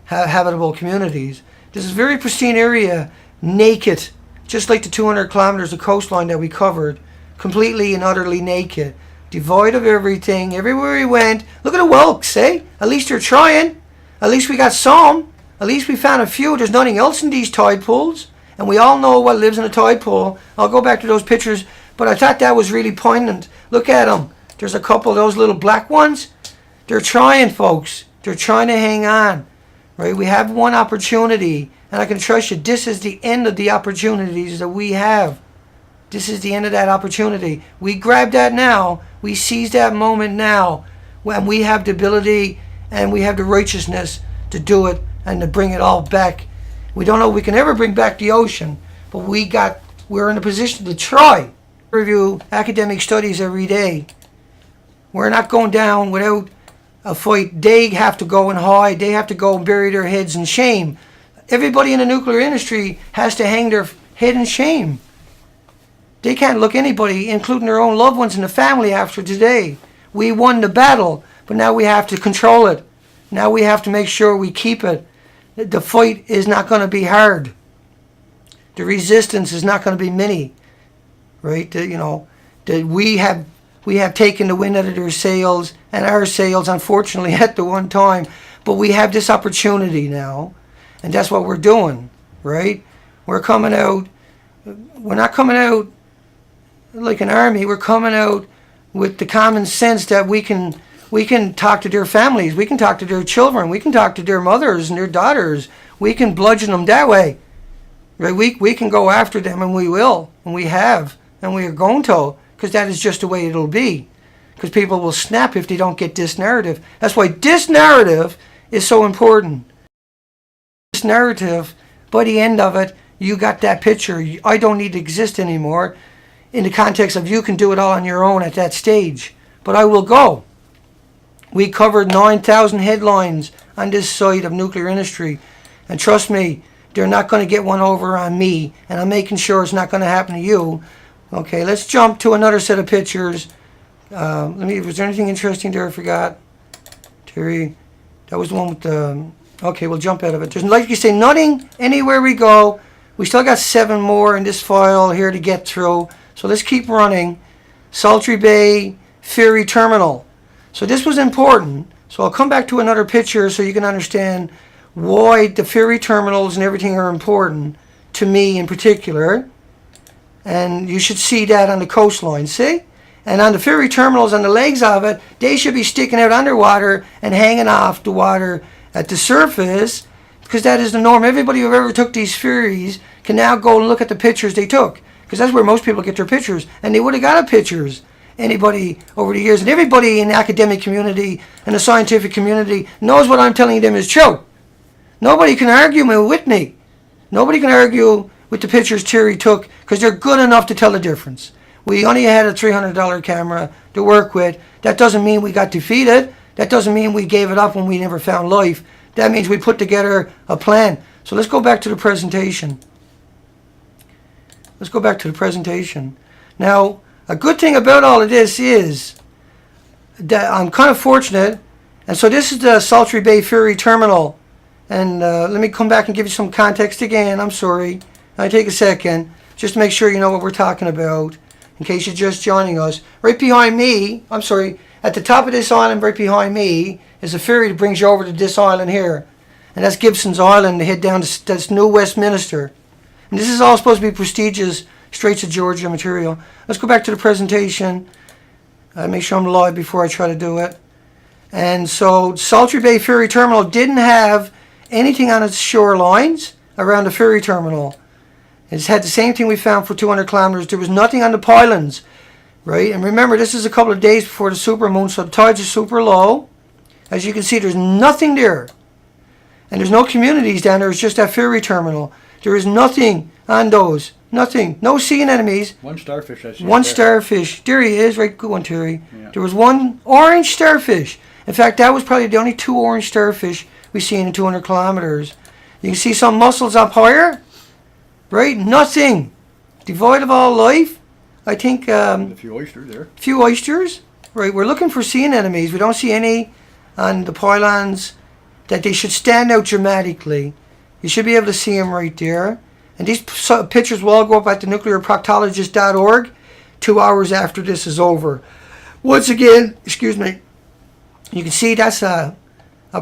habitable communities. This is a very pristine area, naked, just like the 200 kilometers of coastline that we covered, completely and utterly naked, devoid of everything. Everywhere we went, look at the whelks, eh? At least they're trying. At least we got some. At least we found a few. There's nothing else in these tide pools, and we all know what lives in a tide pool. I'll go back to those pictures, but I thought that was really poignant. Look at them. There's a couple of those little black ones. They're trying, folks. They're trying to hang on. Right? We have one opportunity, and I can trust you, this is the end of the opportunities that we have. This is the end of that opportunity. We grab that now. We seize that moment now when we have the ability and we have the righteousness to do it and to bring it all back. We don't know if we can ever bring back the ocean, but we're in a position to try. Review academic studies every day. We're not going down without a fight. They have to go and hide. They have to go and bury their heads in shame. Everybody in the nuclear industry has to hang their head in shame. They can't look anybody, including their own loved ones in the family, after today. We won the battle, but now we have to control it. Now we have to make sure we keep it. the fight is not going to be hard. The resistance is not going to be many, right? That we have taken the wind out of their sails and our sails, unfortunately, at the one time. But we have this opportunity now, and that's what we're doing, right? We're coming out. We're not coming out like an army. We're coming out with the common sense that we can talk to their families. We can talk to their children. We can talk to their mothers and their daughters. We can bludgeon them that way. Right? We can go after them, and we will, and we have, and we are going to, because that is just the way it'll be. Because people will snap if they don't get this narrative. That's why this narrative is so important. This narrative, by the end of it, you got that picture. I don't need to exist anymore in the context of you can do it all on your own at that stage. But I will go. We covered 9,000 headlines on this site of nuclear industry. And trust me, they're not going to get one over on me. And I'm making sure it's not going to happen to you. Okay, let's jump to another set of pictures. Was there anything interesting there I forgot? Terry, that was the one with the... Okay, we'll jump out of it. There's, like you say, nothing anywhere we go. We still got 7 more in this file here to get through. So let's keep running. Sultry Bay Ferry Terminal. So this was important. So I'll come back to another picture so you can understand why the ferry terminals and everything are important to me in particular. And you should see that on the coastline, see? And on the ferry terminals, on the legs of it, they should be sticking out underwater and hanging off the water at the surface, because that is the norm. Everybody who ever took these ferries can now go and look at the pictures they took, because that's where most people get their pictures, and they would have got pictures. Anybody over the years, and everybody in the academic community and the scientific community knows what I'm telling them is true. Nobody can argue with me. Nobody can argue with the pictures Terry took, because they're good enough to tell the difference. We only had a $300 camera to work with. That doesn't mean we got defeated. That doesn't mean we gave it up when we never found life. That means we put together a plan. So let's go back to the presentation. Let's go back to the presentation. Now, a good thing about all of this is that I'm kind of fortunate. And so this is the Sultry Bay Ferry Terminal. And let me come back and give you some context again. I'm sorry. I take a second just to make sure you know what we're talking about in case you're just joining us. Right behind me, I'm sorry, at the top of this island right behind me is a ferry that brings you over to this island here. And that's Gibson's Island to head down to that's New Westminster. And this is all supposed to be prestigious Straits of Georgia material. Let's go back to the presentation. Make sure I'm live before I try to do it. And so Sultry Bay Ferry Terminal didn't have anything on its shorelines around the ferry terminal. It's had the same thing we found for 200 kilometers. There was nothing on the pylons, right? And remember, this is a couple of days before the supermoon, so the tides are super low. As you can see, there's nothing there. And there's no communities down there. It's just that ferry terminal. There is nothing on those. Nothing. No sea anemones. One starfish I see. One starfish. There he is. Right, good one, Terry. Yeah. There was one orange starfish. In fact, that was probably the only 2 orange starfish we've seen in 200 kilometers. You can see some mussels up higher. Right? Nothing. Devoid of all life. I think... a few oysters there. A few oysters. Right. We're looking for sea anemones. We don't see any on the pylons that they should stand out dramatically. You should be able to see them right there. And these pictures will all go up at the nuclearproctologist.org 2 hours after this is over. Once again, excuse me, you can see that's up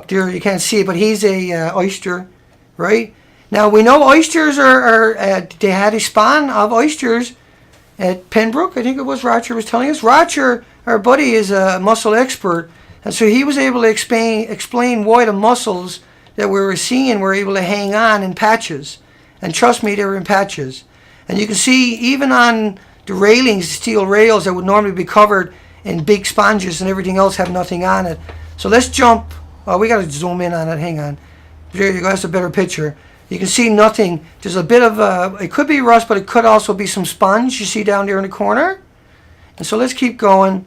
there. You can't see it, but he's a oyster, right? Now, we know oysters they had a spawn of oysters at Pembroke. I think it was Roger was telling us. Roger, our buddy, is a mussel expert. And so he was able to explain why the mussels that we were seeing were able to hang on in patches. And trust me, they were in patches. And you can see even on the railings, steel rails that would normally be covered in big sponges and everything else have nothing on it. So let's jump. Oh, we got to zoom in on it. Hang on. There you go. That's a better picture. You can see nothing. There's a bit of, it could be rust, but it could also be some sponge you see down there in the corner. And so let's keep going.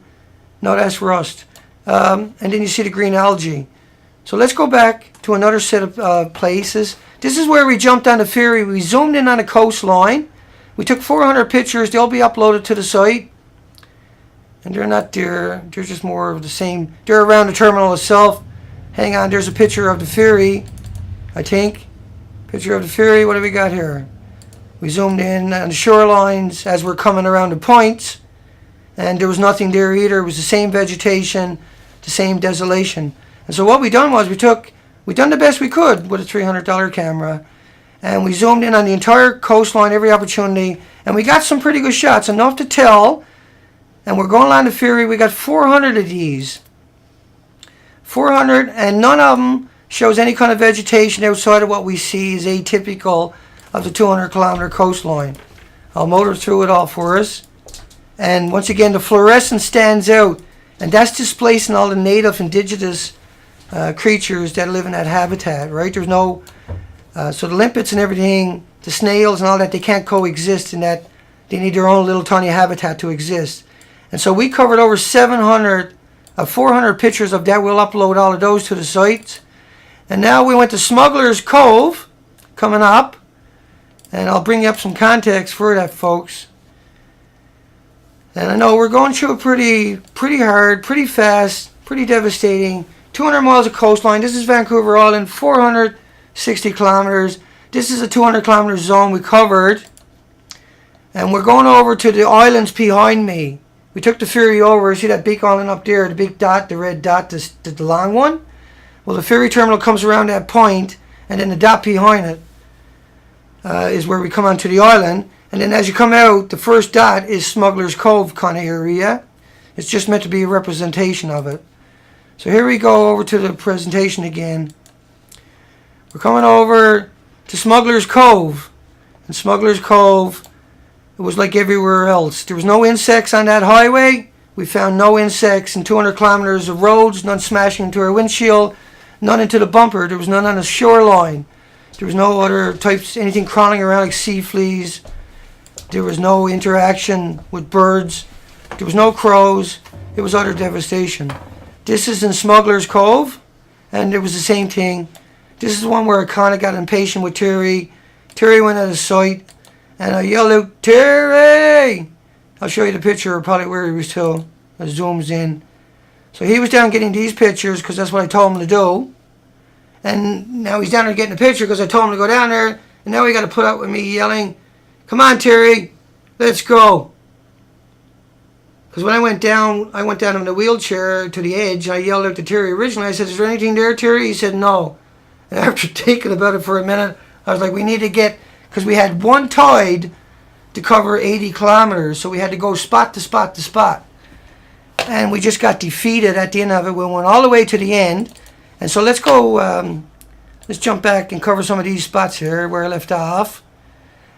No, that's rust. And then you see the green algae. So let's go back to another set of places. This is where we jumped on the ferry. We zoomed in on the coastline. We took 400 pictures. They'll be uploaded to the site. And they're not there. They're just more of the same. They're around the terminal itself. Hang on, there's a picture of the ferry. I think. Picture of the ferry. What do we got here? We zoomed in on the shorelines as we're coming around the points, and there was nothing there either. It was the same vegetation, the same desolation. And so what we done was we done the best we could with a $300 camera, and we zoomed in on the entire coastline every opportunity, and we got some pretty good shots, enough to tell. And we're going along the ferry. We got 400 of these. 400, and none of them shows any kind of vegetation outside of what we see is atypical of the 200-kilometer coastline. I'll motor through it all for us. And once again, the fluorescence stands out, and that's displacing all the native indigenous creatures that live in that habitat, right? There's no, so the limpets and everything, the snails and all that, they can't coexist in that. They need their own little tiny habitat to exist. And so we covered over 400 pictures of that. We'll upload all of those to the site. And now we went to Smuggler's Cove coming up. And I'll bring you up some context for that, folks. And I know we're going through it pretty hard, pretty fast, pretty devastating. 200 miles of coastline. This is Vancouver Island, 460 kilometers. This is a 200-kilometer zone we covered. And we're going over to the islands behind me. We took the ferry over. See that big island up there, the big dot, the red dot, the long one? Well, the ferry terminal comes around that point, and then the dot behind it is where we come onto the island. And then as you come out, the first dot is Smuggler's Cove kind of area. It's just meant to be a representation of it. So here we go over to the presentation again. We're coming over to Smuggler's Cove. And Smuggler's Cove, it was like everywhere else. There was no insects on that highway. We found no insects in 200 kilometers of roads, none smashing into our windshield, none into the bumper. There was none on the shoreline. There was no other types, anything crawling around like sea fleas. There was no interaction with birds. There was no crows. It was utter devastation. This is in Smuggler's Cove, and it was the same thing. This is the one where I kind of got impatient with Terry. Terry went out of sight, and I yelled out, "Terry!" I'll show you the picture, probably where he was too. It zooms in. So he was down getting these pictures because that's what I told him to do. And now he's down there getting the picture because I told him to go down there. And now he got to put up with me yelling, "Come on, Terry, let's go." Because when I went down in the wheelchair to the edge, and I yelled out to Terry originally. I said, "Is there anything there, Terry?" He said, "No." And after thinking about it for a minute, I was like, we need to get, because we had one tide to cover 80 kilometers, so we had to go spot to spot to spot. And we just got defeated at the end of it. We went all the way to the end. And so let's go, let's jump back and cover some of these spots here where I left off.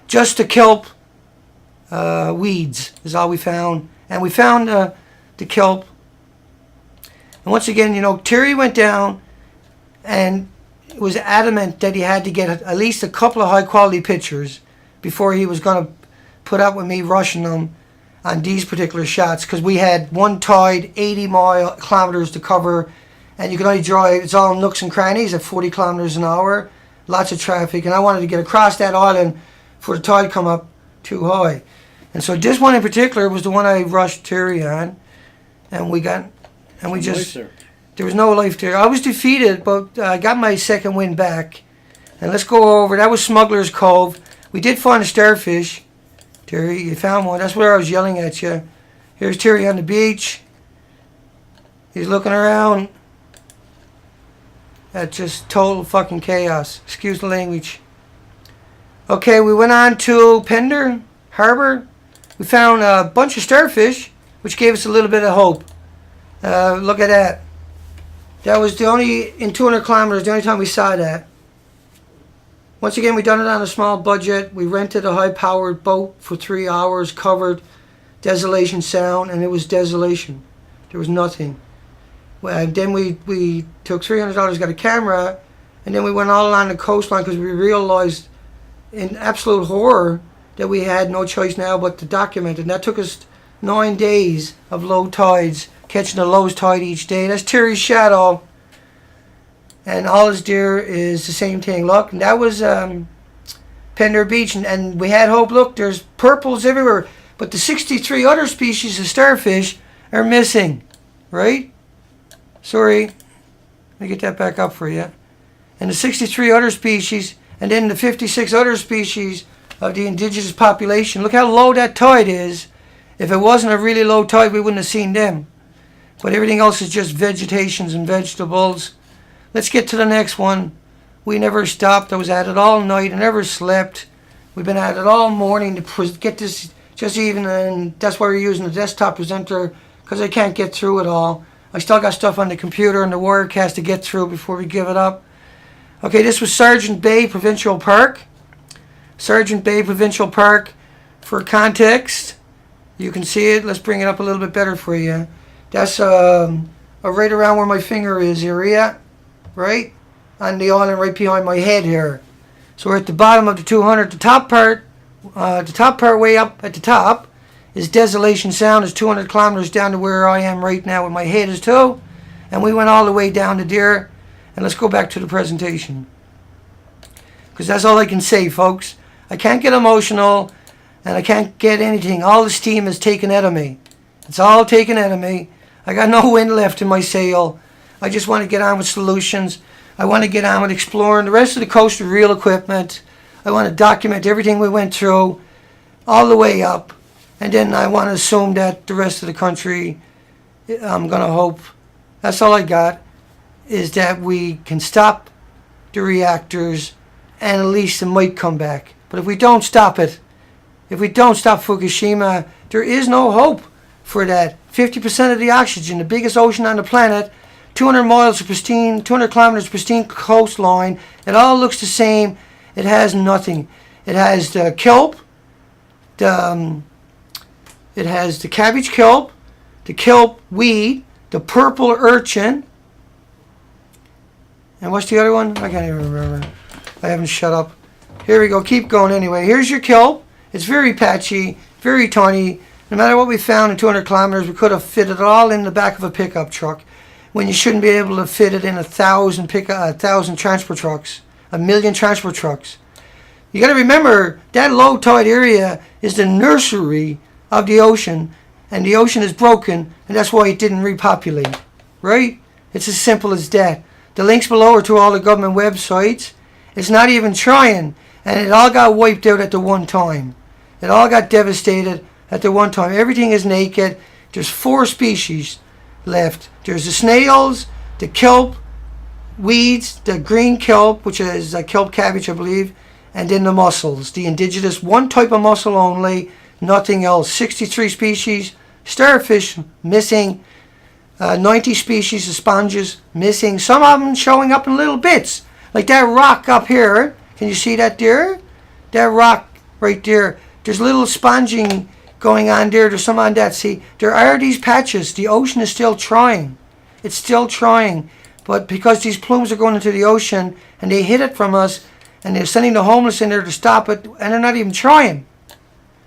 Just the kelp weeds is all we found. And we found the kelp. And once again, you know, Terry went down and was adamant that he had to get at least a couple of high quality pictures before he was going to put up with me rushing them on these particular shots, because we had one tide, 80 kilometers to cover, and you can only drive, it's all nooks and crannies at 40 kilometers an hour, lots of traffic, and I wanted to get across that island before the tide come up too high. And so this one in particular was the one I rushed Terry on, and we just, there was no life there. I was defeated, but I got my second win back. And let's go over, that was Smuggler's Cove. We did find a starfish. Terry, you found one. That's where I was yelling at you. Here's Terry on the beach. He's looking around. That's just total fucking chaos. Excuse the language. Okay, we went on to Pender Harbor. We found a bunch of starfish, which gave us a little bit of hope. Look at that. That was the only, in 200 kilometers, the only time we saw that. Once again, we done it on a small budget. We rented a high-powered boat for 3 hours, covered Desolation Sound, and it was desolation. There was nothing. Well, then we took $300, got a camera, and then we went all along the coastline because we realized in absolute horror that we had no choice now but to document it. And that took us 9 days of low tides, catching the lowest tide each day. That's Terry's shadow. And all is there is the same thing. Look, and that was Pender Beach, and we had hope. Look, there's purples everywhere, but the 63 other species of starfish are missing, right? Sorry, let me get that back up for you. and the 63 other species, and then the 56 other species of the indigenous population. Look how low that tide is. If it wasn't a really low tide, we wouldn't have seen them. But everything else is just vegetations and vegetables. Let's get to the next one. We never stopped. I was at it all night. I never slept. We've been at it all morning to get this just even, and that's why we're using the desktop presenter, because I can't get through it all. I still got stuff on the computer and the Wirecast to get through before we give it up. Okay, this was Sargent Bay Provincial Park. Sargent Bay Provincial Park, for context, you can see it. Let's bring it up a little bit better for you. That's right around where my finger is area, right? On the island right behind my head here. So we're at the bottom of the 200. The top part way up at the top is Desolation Sound. It's 200 kilometers down to where I am right now with my head is too. And we went all the way down to there. And let's go back to the presentation, because that's all I can say, folks. I can't get emotional, and I can't get anything. All the steam is taken out of me. It's all taken out of me. I got no wind left in my sail. I just want to get on with solutions. I want to get on with exploring the rest of the coast with real equipment. I want to document everything we went through all the way up. And then I want to assume that the rest of the country, I'm going to hope, that's all I got, is that we can stop the reactors and at least it might come back. But if we don't stop it, if we don't stop Fukushima, there is no hope for that. 50% of the oxygen, the biggest ocean on the planet, 200 miles of pristine, 200 kilometers of pristine coastline, it all looks the same. It has nothing. It has the kelp, it has the cabbage kelp, the kelp weed, the purple urchin, and what's the other one? I can't even remember. I haven't shut up. Here we go. Keep going anyway. Here's your kelp. It's very patchy, very tiny. No matter what we found in 200 kilometers, we could have fit it all in the back of a pickup truck, when you shouldn't be able to fit it in 1,000 transport trucks, 1,000,000 transport trucks. You got to remember that low tide area is the nursery of the ocean, and the ocean is broken, and that's why it didn't repopulate. Right? It's as simple as that. The links below are to all the government websites. It's not even trying, and it all got wiped out at the one time. It all got devastated at the one time. Everything is naked. There's 4 species left. There's the snails, the kelp, weeds, the green kelp, which is kelp cabbage, I believe, and then the mussels, the indigenous, one type of mussel only, nothing else. 63 species, starfish missing, 90 species of sponges missing, some of them showing up in little bits, like that rock up here. Can you see that there? That rock right there. There's little sponging going on there. There's some on that. See, there are these patches. The ocean is still trying. It's still trying. But because these plumes are going into the ocean and they hid it from us, and they're sending the homeless in there to stop it, and they're not even trying.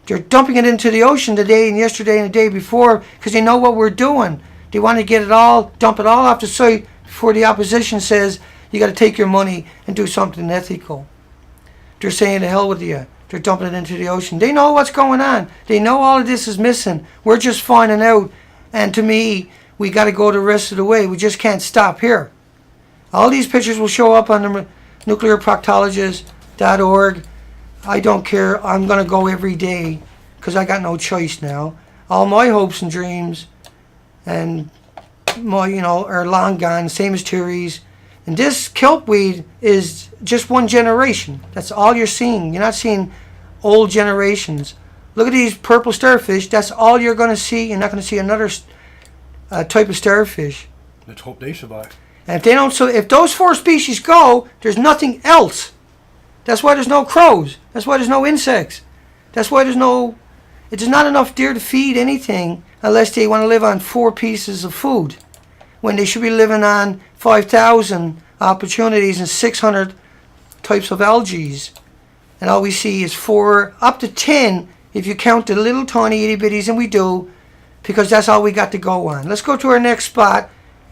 They're dumping it into the ocean today and yesterday and the day before because they know what we're doing. They want to get it all, dump it all off the site before the opposition says you got to take your money and do something ethical. They're saying to hell with you. They're dumping it into the ocean. They know what's going on. They know all of this is missing. We're just finding out. And to me, we got to go the rest of the way. We just can't stop here. All these pictures will show up on the nuclearproctologist.org. I don't care. I'm going to go every day because I got no choice now. All my hopes and dreams and my, are long gone, same as Terry's. And this kelp weed is just one generation. That's all you're seeing. You're not seeing old generations. Look at these purple starfish. That's all you're going to see. You're not going to see another type of starfish. Let's hope they survive. And if they don't, so if those 4 species go, there's nothing else. That's why there's no crows. That's why there's no insects. That's why there's not enough deer to feed anything unless they want to live on 4 pieces of food, when they should be living on 5,000 opportunities and 600 types of algae. And all we see is 4, up to 10, if you count the little tiny itty bitties, and we do, because that's all we got to go on. Let's go to our next spot.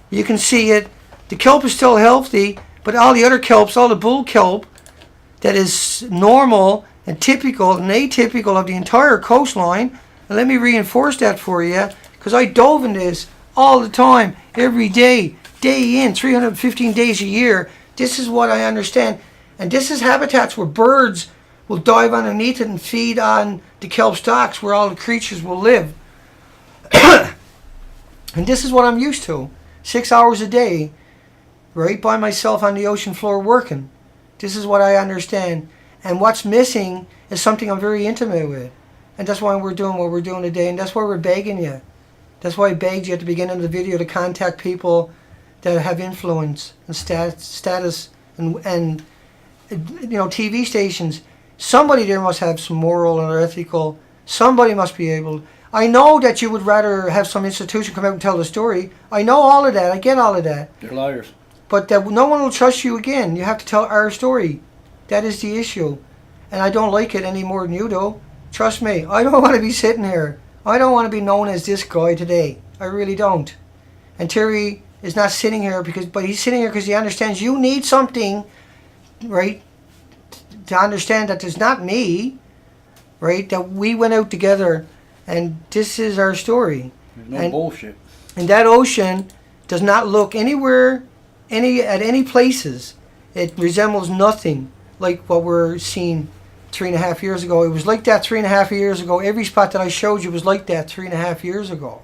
You can see it. The kelp is still healthy, but all the other kelps, all the bull kelp, that is normal and typical and atypical of the entire coastline. And let me reinforce that for you, because I dove in this all the time, every day, day in, 315 days a year. This is what I understand. And this is habitats where birds will dive underneath it and feed on the kelp stalks where all the creatures will live. And this is what I'm used to. 6 hours a day, right by myself on the ocean floor working. This is what I understand. And what's missing is something I'm very intimate with. And that's why we're doing what we're doing today. And that's why we're begging you. That's why I begged you at the beginning of the video to contact people that have influence and status and TV stations. Somebody there must have some moral or ethical. Somebody must be able. I know that you would rather have some institution come out and tell the story. I know all of that. I get all of that. They're liars. But that no one will trust you again. You have to tell our story. That is the issue. And I don't like it any more than you do. Trust me. I don't want to be sitting here. I don't want to be known as this guy today. I really don't. And Terry is not sitting here but he's sitting here because he understands you need something, right, to understand that there's not me, right, that we went out together and this is our story. There's no bullshit. And that ocean does not look anywhere, at any places. It resembles nothing like what we're seeing 3.5 years ago. It was like that 3.5 years ago. Every spot that I showed you was like that 3.5 years ago.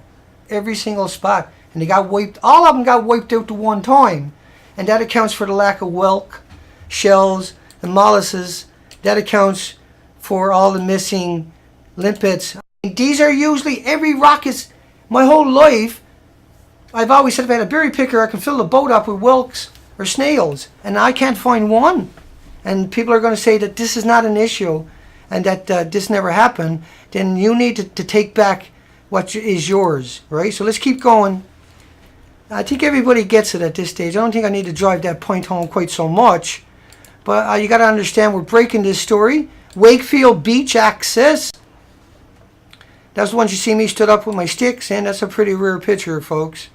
Every single spot. And they got wiped, all of them got wiped out to one time. And that accounts for the lack of whelk, shells, and mollusks. That accounts for all the missing limpets. These are usually, every rock is, my whole life, I've always said if I had a berry picker, I can fill the boat up with whelks or snails. And I can't find one. And people are going to say that this is not an issue and that this never happened. Then you need to take back what is yours, right? So let's keep going. I think everybody gets it at this stage. I don't think I need to drive that point home quite so much. But you got to understand we're breaking this story. Wakefield Beach access. That's the ones you see me stood up with my sticks, and that's a pretty rare picture, folks.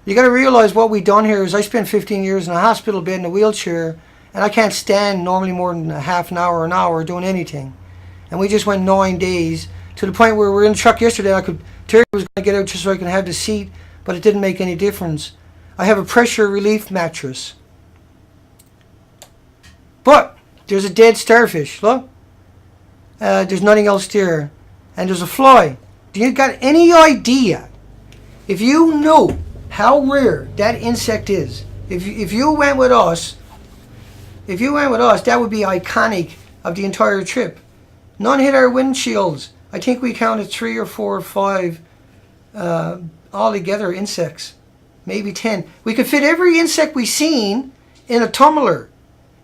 You got to realize what we done here is I spent 15 years in a hospital bed in a wheelchair, and I can't stand normally more than a half an hour doing anything. And we just went 9 days to the point where we were in the truck yesterday. Terry was going to get out just so I could have the seat, but it didn't make any difference. I have a pressure relief mattress. But there's a dead starfish, look. There's nothing else there. And there's a fly. Do you got any idea? If you knew how rare that insect is, if you went with us, that would be iconic of the entire trip. None hit our windshields. I think we counted 3 or 4 or 5 altogether insects, maybe 10. We could fit every insect we seen in a tumbler,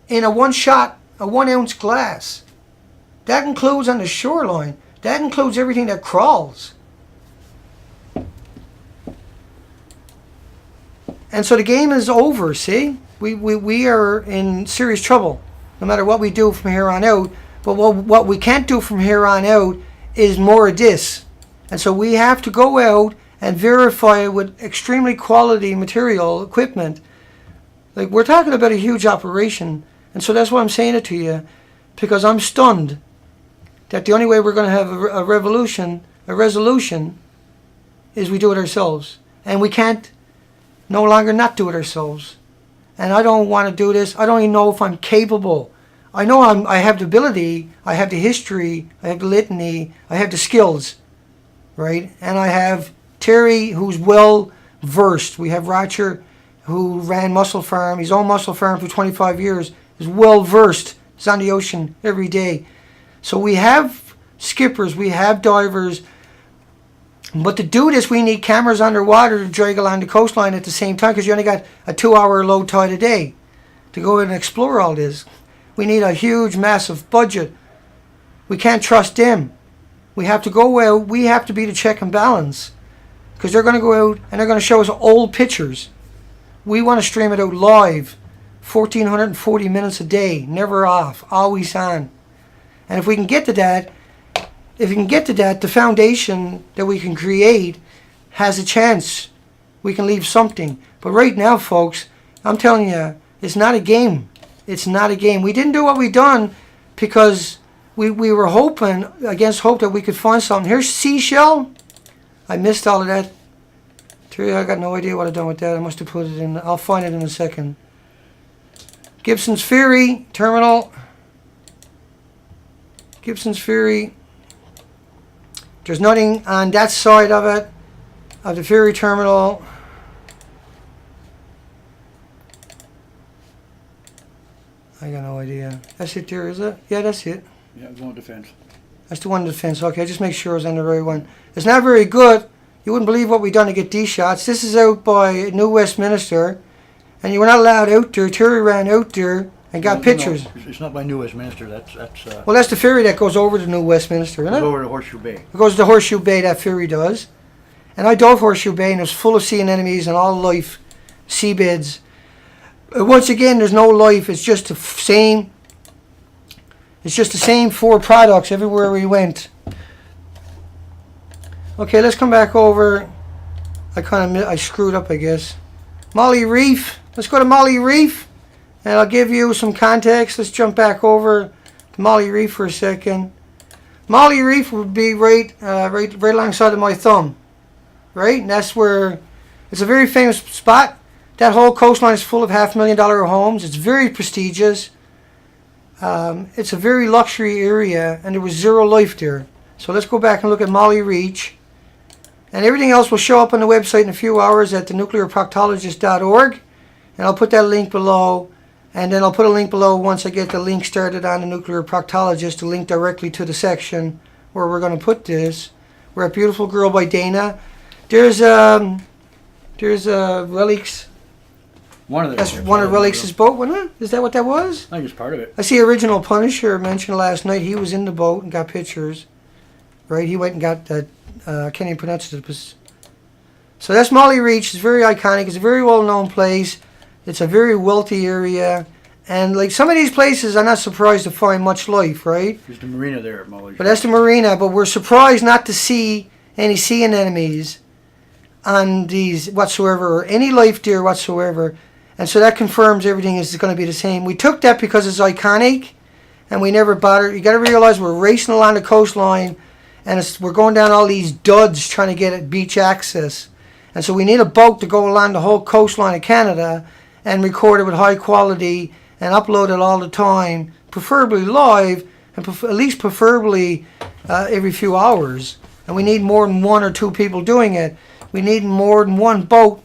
in a 1-ounce glass. That includes on the shoreline. That includes everything that crawls. And so the game is over, see? We are in serious trouble, no matter what we do from here on out. But what we can't do from here on out is more of this. And so we have to go out and verify it with extremely quality material, equipment. Like, we're talking about a huge operation. And so that's why I'm saying it to you, because I'm stunned that the only way we're going to have a resolution, is we do it ourselves. And we can't no longer not do it ourselves. And I don't want to do this. I don't even know if I'm capable. I know I have the ability, I have the history, I have the litany, I have the skills, right? And I have Terry, who's well versed. We have Roger, who ran Mussel Farm, his own mussel farm for 25 years, is well versed. He's on the ocean every day. So we have skippers, we have divers, but to do this we need cameras underwater to drag along the coastline at the same time, because you only got a 2-hour low tide a day to go in and explore all this. We need a huge, massive budget. We can't trust them. We have to go out, we have to be the check and balance, because they're going to go out and they're going to show us old pictures. We want to stream it out live, 1,440 minutes a day, never off, always on. And if we can get to that, the foundation that we can create has a chance. We can leave something. But right now, folks, I'm telling you, it's not a game. It's not a game. We didn't do what we done because we were hoping, against hope, that we could find something. Here's seashell. I missed all of that. Terry, I got no idea what I done with that. I must have put it in. I'll find it in a second. Gibson's Ferry Terminal. Gibson's Ferry. There's nothing on that side of it, of the ferry terminal. I got no idea. That's it there, is it? Yeah, that's it. Yeah, going to defense. That's the one in the fence. Okay, just make sure I was on the right one. It's not very good. You wouldn't believe what we done to get these shots. This is out by New Westminster, and you were not allowed out there. Terry ran out there and got pictures. No, it's not by New Westminster. That's Well, that's the ferry that goes over to New Westminster, isn't it? over to Horseshoe Bay. It goes to Horseshoe Bay, that ferry does. And I dove Horseshoe Bay, and it was full of sea anemones and all life, seabeds. Once again, there's no life. It's just the same. It's just the same four products everywhere we went. Okay, let's come back over. I screwed up, I guess. Molly Reef. Let's go to Molly Reef, and I'll give you some context. Let's jump back over to Molly Reef for a second. Molly Reef would be right alongside of my thumb, right? And that's where it's a very famous spot. That whole coastline is full of $500,000 homes. It's very prestigious. It's a very luxury area, and there was zero life there. So let's go back and look at Molly Reach. And everything else will show up on the website in a few hours at thenuclearproctologist.org. And I'll put that link below. And then I'll put a link below once I get the link started on the Nuclear Proctologist to link directly to the section where we're going to put this. We're at Beautiful Girl by Dana. There's Relics. That's one of Relics' boat, wasn't it? Is that what that was? I think it's part of it. I see Original Punisher mentioned last night. He was in the boat and got pictures. Right? He went and got that. I can't even pronounce it. So that's Molly Reach. It's very iconic. It's a very well-known place. It's a very wealthy area. And like some of these places, I'm not surprised to find much life, right? There's the marina there at Molly. But that's the marina. But we're surprised not to see any sea anemones on these whatsoever, or any life there whatsoever. And so that confirms everything is going to be the same. We took that because it's iconic, and we never bothered. You got to realize we're racing along the coastline, and we're going down all these duds trying to get at beach access. And so we need a boat to go along the whole coastline of Canada and record it with high quality and upload it all the time, preferably live, and at least preferably every few hours. And we need more than one or two people doing it. We need more than one boat.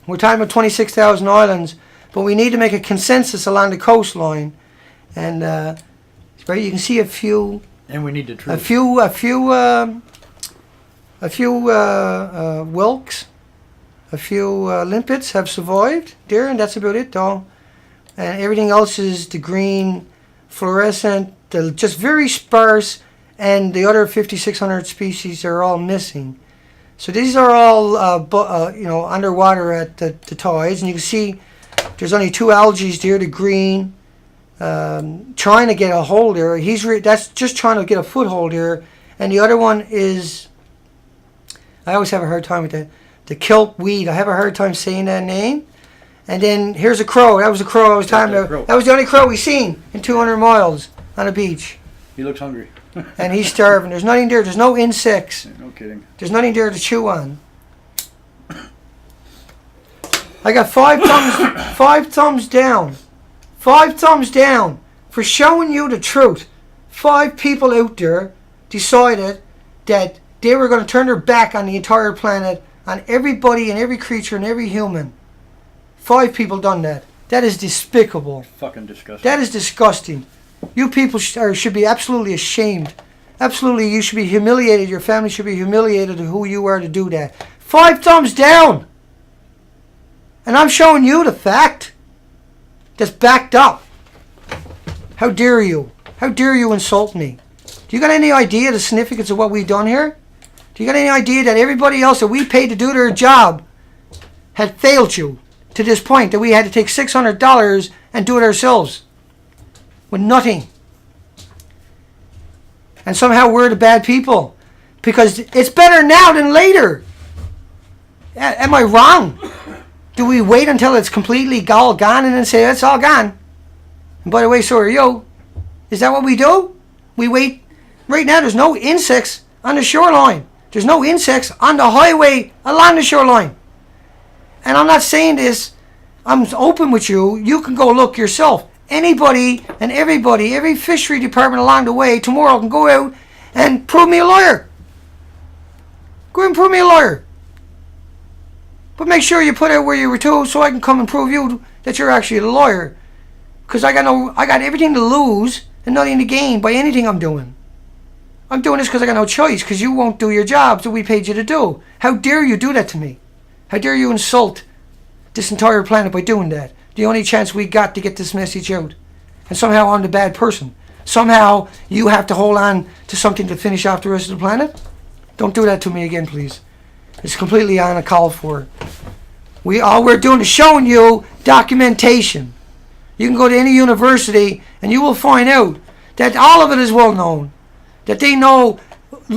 We're talking about 26,000 islands, but we need to make a consensus along the coastline. And right, you can see a few. And we need the truth. A few whelks, a few limpets have survived there, and that's about it, though. And everything else is the green, fluorescent, just very sparse, and the other 5,600 species are all missing. So these are all, underwater at the tides, and you can see there's only two algae there, the green, trying to get a hold there. That's just trying to get a foothold here, and the other one is, I always have a hard time with the kelp weed. I have a hard time saying that name. And then here's a crow. That was the crow I was talking about. That was the only crow we seen in 200 miles on a beach. He looks hungry. And he's starving. There's nothing there. There's no insects. No kidding. There's nothing there to chew on. I got 5 thumbs, 5 thumbs down. 5 thumbs down for showing you the truth. 5 people out there decided that they were going to turn their back on the entire planet, on everybody and every creature and every human. 5 people done that. That is despicable. Fucking disgusting. That is disgusting. You people should be absolutely ashamed. Absolutely, you should be humiliated. Your family should be humiliated of who you are to do that. 5 thumbs down. And I'm showing you the fact that's backed up. How dare you? How dare you insult me? Do you got any idea the significance of what we've done here? Do you got any idea that everybody else that we paid to do their job had failed you to this point, that we had to take $600 and do it ourselves with nothing? And somehow we're the bad people because it's better now than later. Am I wrong? Do we wait until it's completely all gone and then say it's all gone? And by the way, so are you. Is that what we do? We wait. Right now there's no insects on the shoreline. There's no insects on the highway along the shoreline. And I'm not saying this I'm open with you. You can go look yourself. Anybody and everybody, every fishery department along the way tomorrow can go out and prove me a lawyer. Go out and prove me a lawyer. But make sure you put out where you were to so I can come and prove you that you're actually a lawyer. Because I got everything to lose and nothing to gain by anything I'm doing. I'm doing this because I got no choice, because you won't do your jobs that we paid you to do. How dare you do that to me? How dare you insult this entire planet by doing that? The only chance we got to get this message out. And somehow I'm the bad person. Somehow you have to hold on to something to finish off the rest of the planet? Don't do that to me again, please. It's completely uncalled for. All we're doing is showing you documentation. You can go to any university and you will find out that all of it is well known. That they know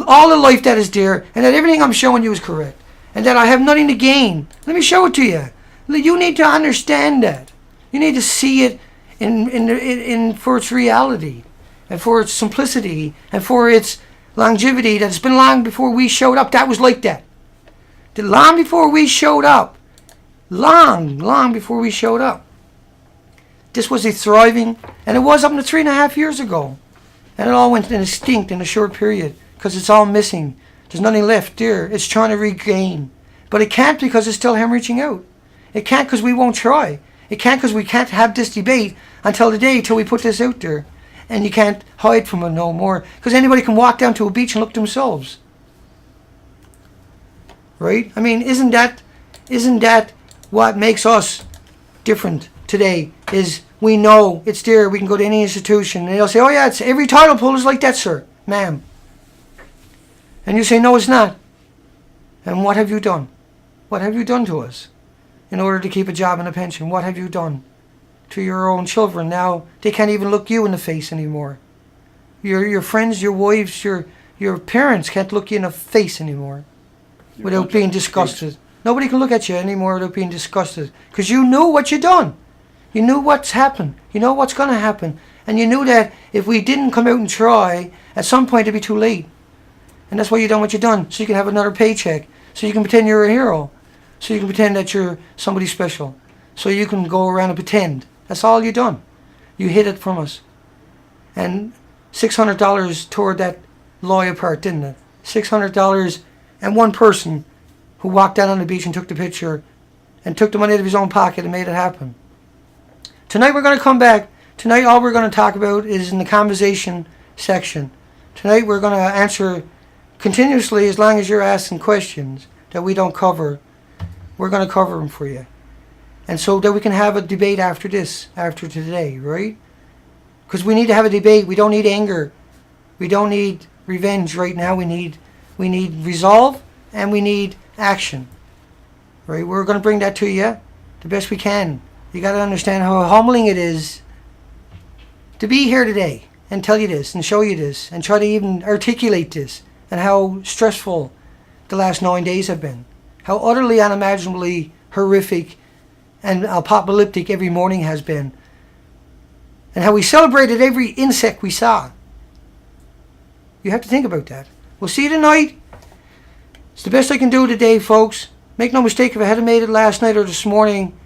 all the life that is there, and that everything I'm showing you is correct. And that I have nothing to gain. Let me show it to you. You need to understand that. You need to see it for its reality, and for its simplicity, and for its longevity. That's been long before we showed up. That was like that. Long before we showed up. Long before we showed up. This was a thriving, and it was up to 3.5 years ago. And it all went extinct in a short period, because it's all missing. There's nothing left there. It's trying to regain. But it can't, because it's still hemorrhaging out. It can't, because we won't try. It can't, because we can't have this debate until the day till we put this out there. And you can't hide from it no more, because anybody can walk down to a beach and look themselves. Right? I mean, isn't that what makes us different today? Is we know it's there. We can go to any institution and they'll say, oh yeah, it's every title pool is like that, sir, ma'am. And you say, no, it's not. And what have you done? What have you done to us in order to keep a job and a pension? What have you done to your own children? Now they can't even look you in the face anymore. Your friends, your wives, your parents can't look you in the face anymore without being disgusted. Nobody can look at you anymore without being disgusted, because you knew what you done. You knew what's happened. You know what's going to happen. And you knew that if we didn't come out and try, at some point it'd be too late. And that's why you done what you done. So you can have another paycheck. So you can pretend you're a hero. So you can pretend that you're somebody special. So you can go around and pretend. That's all you done. You hid it from us. And $600 tore that lawyer apart, didn't it? $600 and one person who walked down on the beach and took the picture and took the money out of his own pocket and made it happen. Tonight we're going to come back. Tonight all we're going to talk about is in the conversation section. Tonight we're going to answer continuously, as long as you're asking questions that we don't cover. We're going to cover them for you. And so that we can have a debate after this, after today, right? Because we need to have a debate. We don't need anger. We don't need revenge right now. We need resolve, and we need action. Right? We're going to bring that to you the best we can. You got to understand how humbling it is to be here today and tell you this and show you this and try to even articulate this, and how stressful the last 9 days have been. How utterly unimaginably horrific and apocalyptic every morning has been. And how we celebrated every insect we saw. You have to think about that. We'll see you tonight. It's the best I can do today, folks. Make no mistake, if I had made it last night or this morning,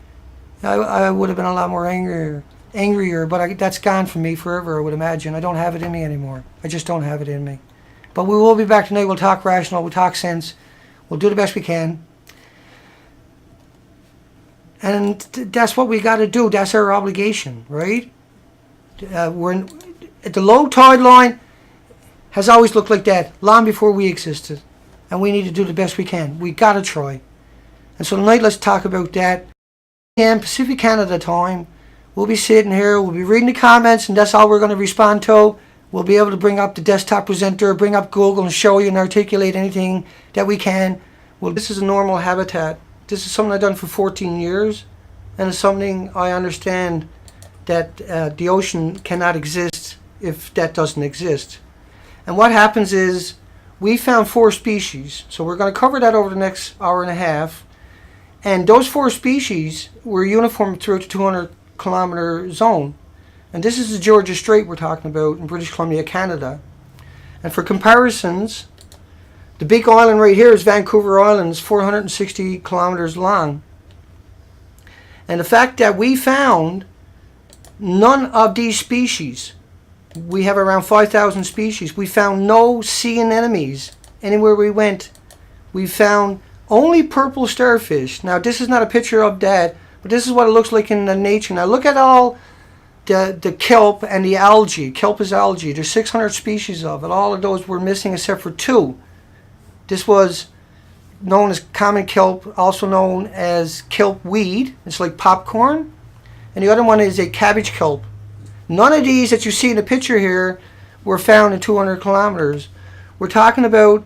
I would have been a lot more angrier, but that's gone from me forever, I would imagine. I don't have it in me anymore. I just don't have it in me. But we will be back tonight. We'll talk rational. We'll talk sense. We'll do the best we can. And that's what we got to do. That's our obligation, right? We're at the low tide line has always looked like that, long before we existed. And we need to do the best we can. We got to try. And so tonight, let's talk about that. And Pacific Canada time, we'll be sitting here, we'll be reading the comments, and that's all we're going to respond to. We'll be able to bring up the desktop presenter, bring up Google, and show you and articulate anything that we can. Well, this is a normal habitat. This is something I've done for 14 years, and it's something I understand that the ocean cannot exist if that doesn't exist. And what happens is, we found 4 species, so we're going to cover that over the next hour and a half. And those 4 species were uniform throughout the 200-kilometer zone. And this is the Georgia Strait we're talking about in British Columbia, Canada. And for comparisons, the big island right here is Vancouver Island. It's 460 kilometers long. And the fact that we found none of these species, we have around 5,000 species, we found no sea anemones anywhere we went. We found only purple starfish. Now this is not a picture of that, but this is what it looks like in the nature. Now look at all the kelp and the algae. Kelp is algae. There's 600 species of it. All of those were missing except for 2. This was known as common kelp, also known as kelp weed. It's like popcorn. And the other one is a cabbage kelp. None of these that you see in the picture here were found in 200 kilometers. We're talking about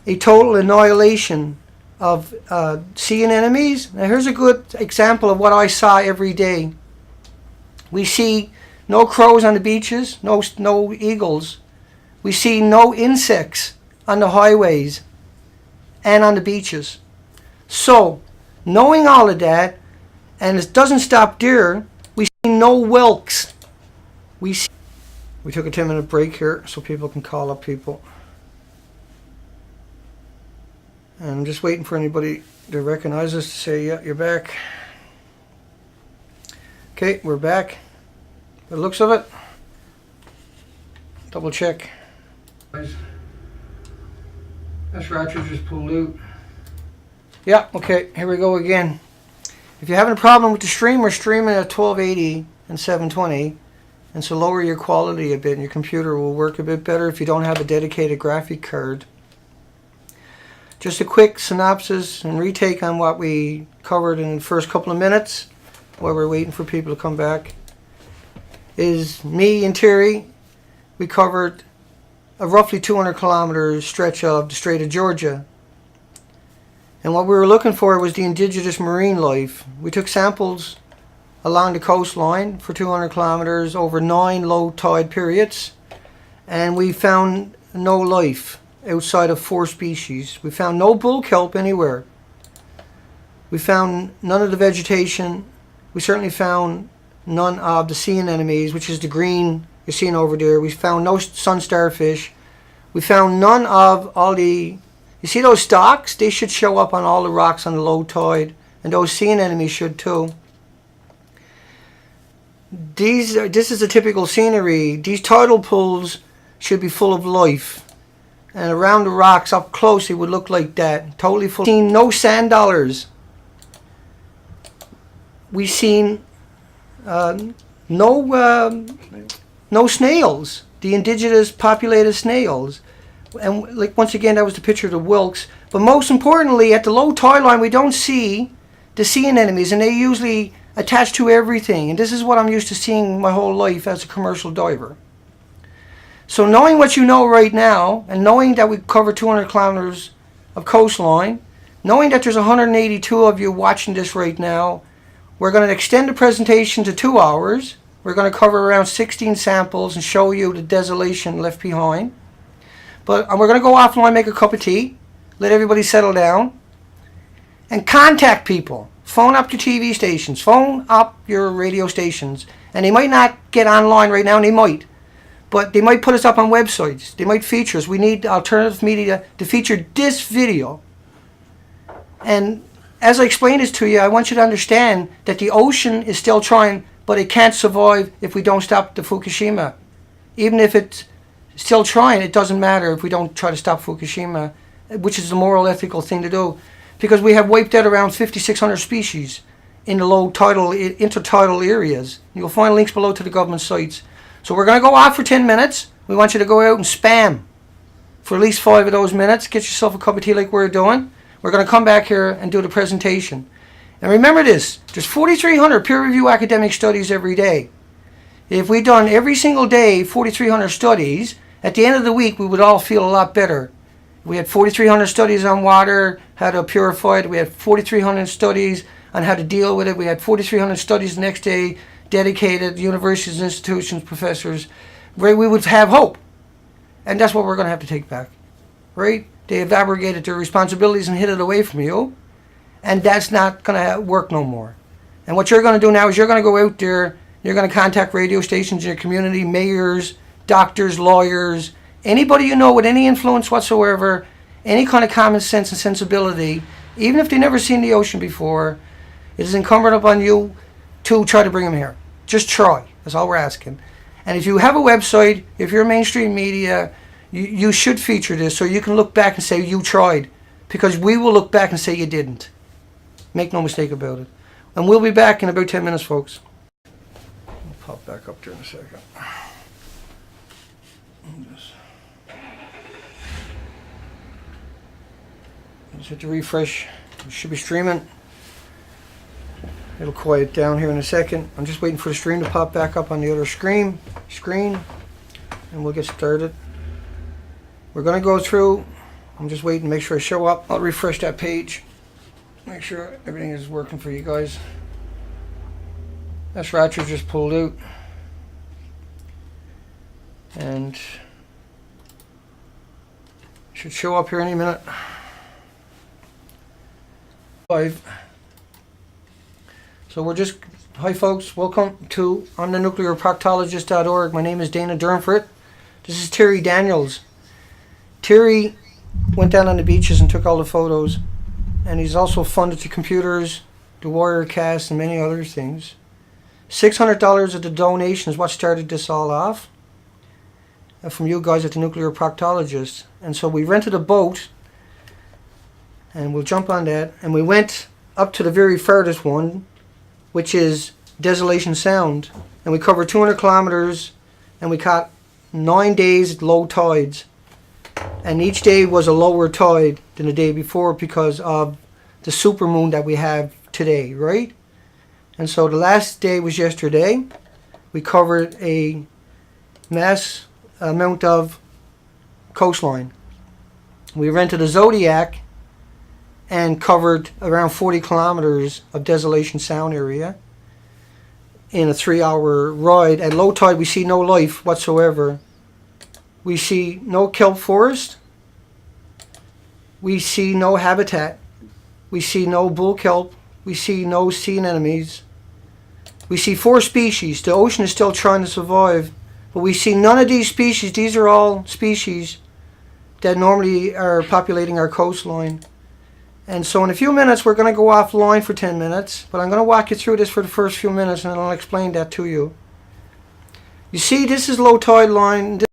a total annihilation of sea anemones. Now here's a good example of what I saw every day. We see no crows on the beaches, no eagles. We see no insects on the highways and on the beaches. So, knowing all of that, and it doesn't stop there, we see no whelks. We took a 10-minute break here so people can call up people. And I'm just waiting for anybody to recognize us to say, yeah, you're back. Okay, we're back. The looks of it. Double check. That's Roger just pulled out. Yeah, okay, here we go again. If you're having a problem with the stream, we're streaming at 1280 and 720. And so lower your quality a bit and your computer will work a bit better if you don't have a dedicated graphic card. Just a quick synopsis and retake on what we covered in the first couple of minutes while we're waiting for people to come back. Is me and Terry, we covered a roughly 200 kilometer stretch of the Strait of Georgia. And what we were looking for was the indigenous marine life. We took samples along the coastline for 200 kilometers over 9 low tide periods, and we found no life outside of 4 species. We found no bull kelp anywhere. We found none of the vegetation. We certainly found none of the sea anemones, which is the green you're seeing over there. We found no sun starfish. We found none of all the, you see those stalks? They should show up on all the rocks on the low tide, and those sea anemones should too. This is a typical scenery. These tidal pools should be full of life. And around the rocks up close it would look like that. Totally full. We've seen no sand dollars. We've seen no snails. The indigenous populated snails. And like once again, that was the picture of the whelks. But most importantly, at the low tide line, we don't see the sea anemones, and they usually attach to everything. And this is what I'm used to seeing my whole life as a commercial diver. So knowing what you know right now, and knowing that we cover 200 kilometers of coastline, knowing that there's 182 of you watching this right now, we're going to extend the presentation to 2 hours. We're going to cover around 16 samples and show you the desolation left behind. But we're going to go offline, make a cup of tea, let everybody settle down, and contact people. Phone up your TV stations, phone up your radio stations, and they might not get online right now, and they might. But they might put us up on websites. They might feature us. We need alternative media to feature this video. And as I explain this to you, I want you to understand that the ocean is still trying, but it can't survive if we don't stop the Fukushima. Even if it's still trying, it doesn't matter if we don't try to stop Fukushima, which is the moral, ethical thing to do. Because we have wiped out around 5,600 species in the low tidal, intertidal areas. You'll find links below to the government sites. So we're going to go off for 10 minutes. We want you to go out and spam for at least 5 of those minutes. Get yourself a cup of tea like we're doing. We're going to come back here and do the presentation. And remember this, there's 4,300 peer-reviewed academic studies every day. If we'd done every single day 4,300 studies, at the end of the week we would all feel a lot better. We had 4,300 studies on water, how to purify it. We had 4,300 studies on how to deal with it. We had 4,300 studies the next day, dedicated universities, institutions, professors, where we would have hope. And that's what we're going to have to take back, right? They have abrogated their responsibilities and hid it away from you, and that's not going to work no more. And what you're going to do now is you're going to go out there, you're going to contact radio stations in your community, mayors, doctors, lawyers, anybody you know with any influence whatsoever, any kind of common sense and sensibility, even if they've never seen the ocean before. It is incumbent upon you to try to bring them here. Just try. That's all we're asking. And if you have a website, if you're mainstream media, you should feature this so you can look back and say you tried. Because we will look back and say you didn't. Make no mistake about it. And we'll be back in about 10 minutes, folks. I'll pop back up there in a second. Just hit the refresh. It should be streaming. It'll quiet down here in a second. I'm just waiting for the stream to pop back up on the other screen, and we'll get started. We're going to go through. I'm just waiting to make sure I show up. I'll refresh that page. Make sure everything is working for you guys. That's ratchet just pulled out. And should show up here any minute. Live. So we're just, hi folks, welcome to on the nuclearproctologist.org. My name is Dana Durnford. This is Terry Daniels. Terry went down on the beaches and took all the photos, and he's also funded the computers, the Wirecast, and many other things. $600 of the donation is what started this all off from you guys at the Nuclear Proctologist. And so we rented a boat, and we'll jump on that, and we went up to the very farthest one, which is Desolation Sound, and we covered 200 kilometers, and we caught 9 days at low tides, and each day was a lower tide than the day before because of the supermoon that we have today, right? And so the last day was yesterday. We covered a mass amount of coastline. We rented a Zodiac and covered around 40 kilometers of Desolation Sound area in a 3-hour ride. At low tide, we see no life whatsoever. We see no kelp forest. We see no habitat. We see no bull kelp. We see no sea anemones. We see 4 species. The ocean is still trying to survive, but we see none of these species. These are all species that normally are populating our coastline. And so in a few minutes, we're going to go offline for 10 minutes, but I'm going to walk you through this for the first few minutes, and I'll explain that to you. You see, this is low tide line.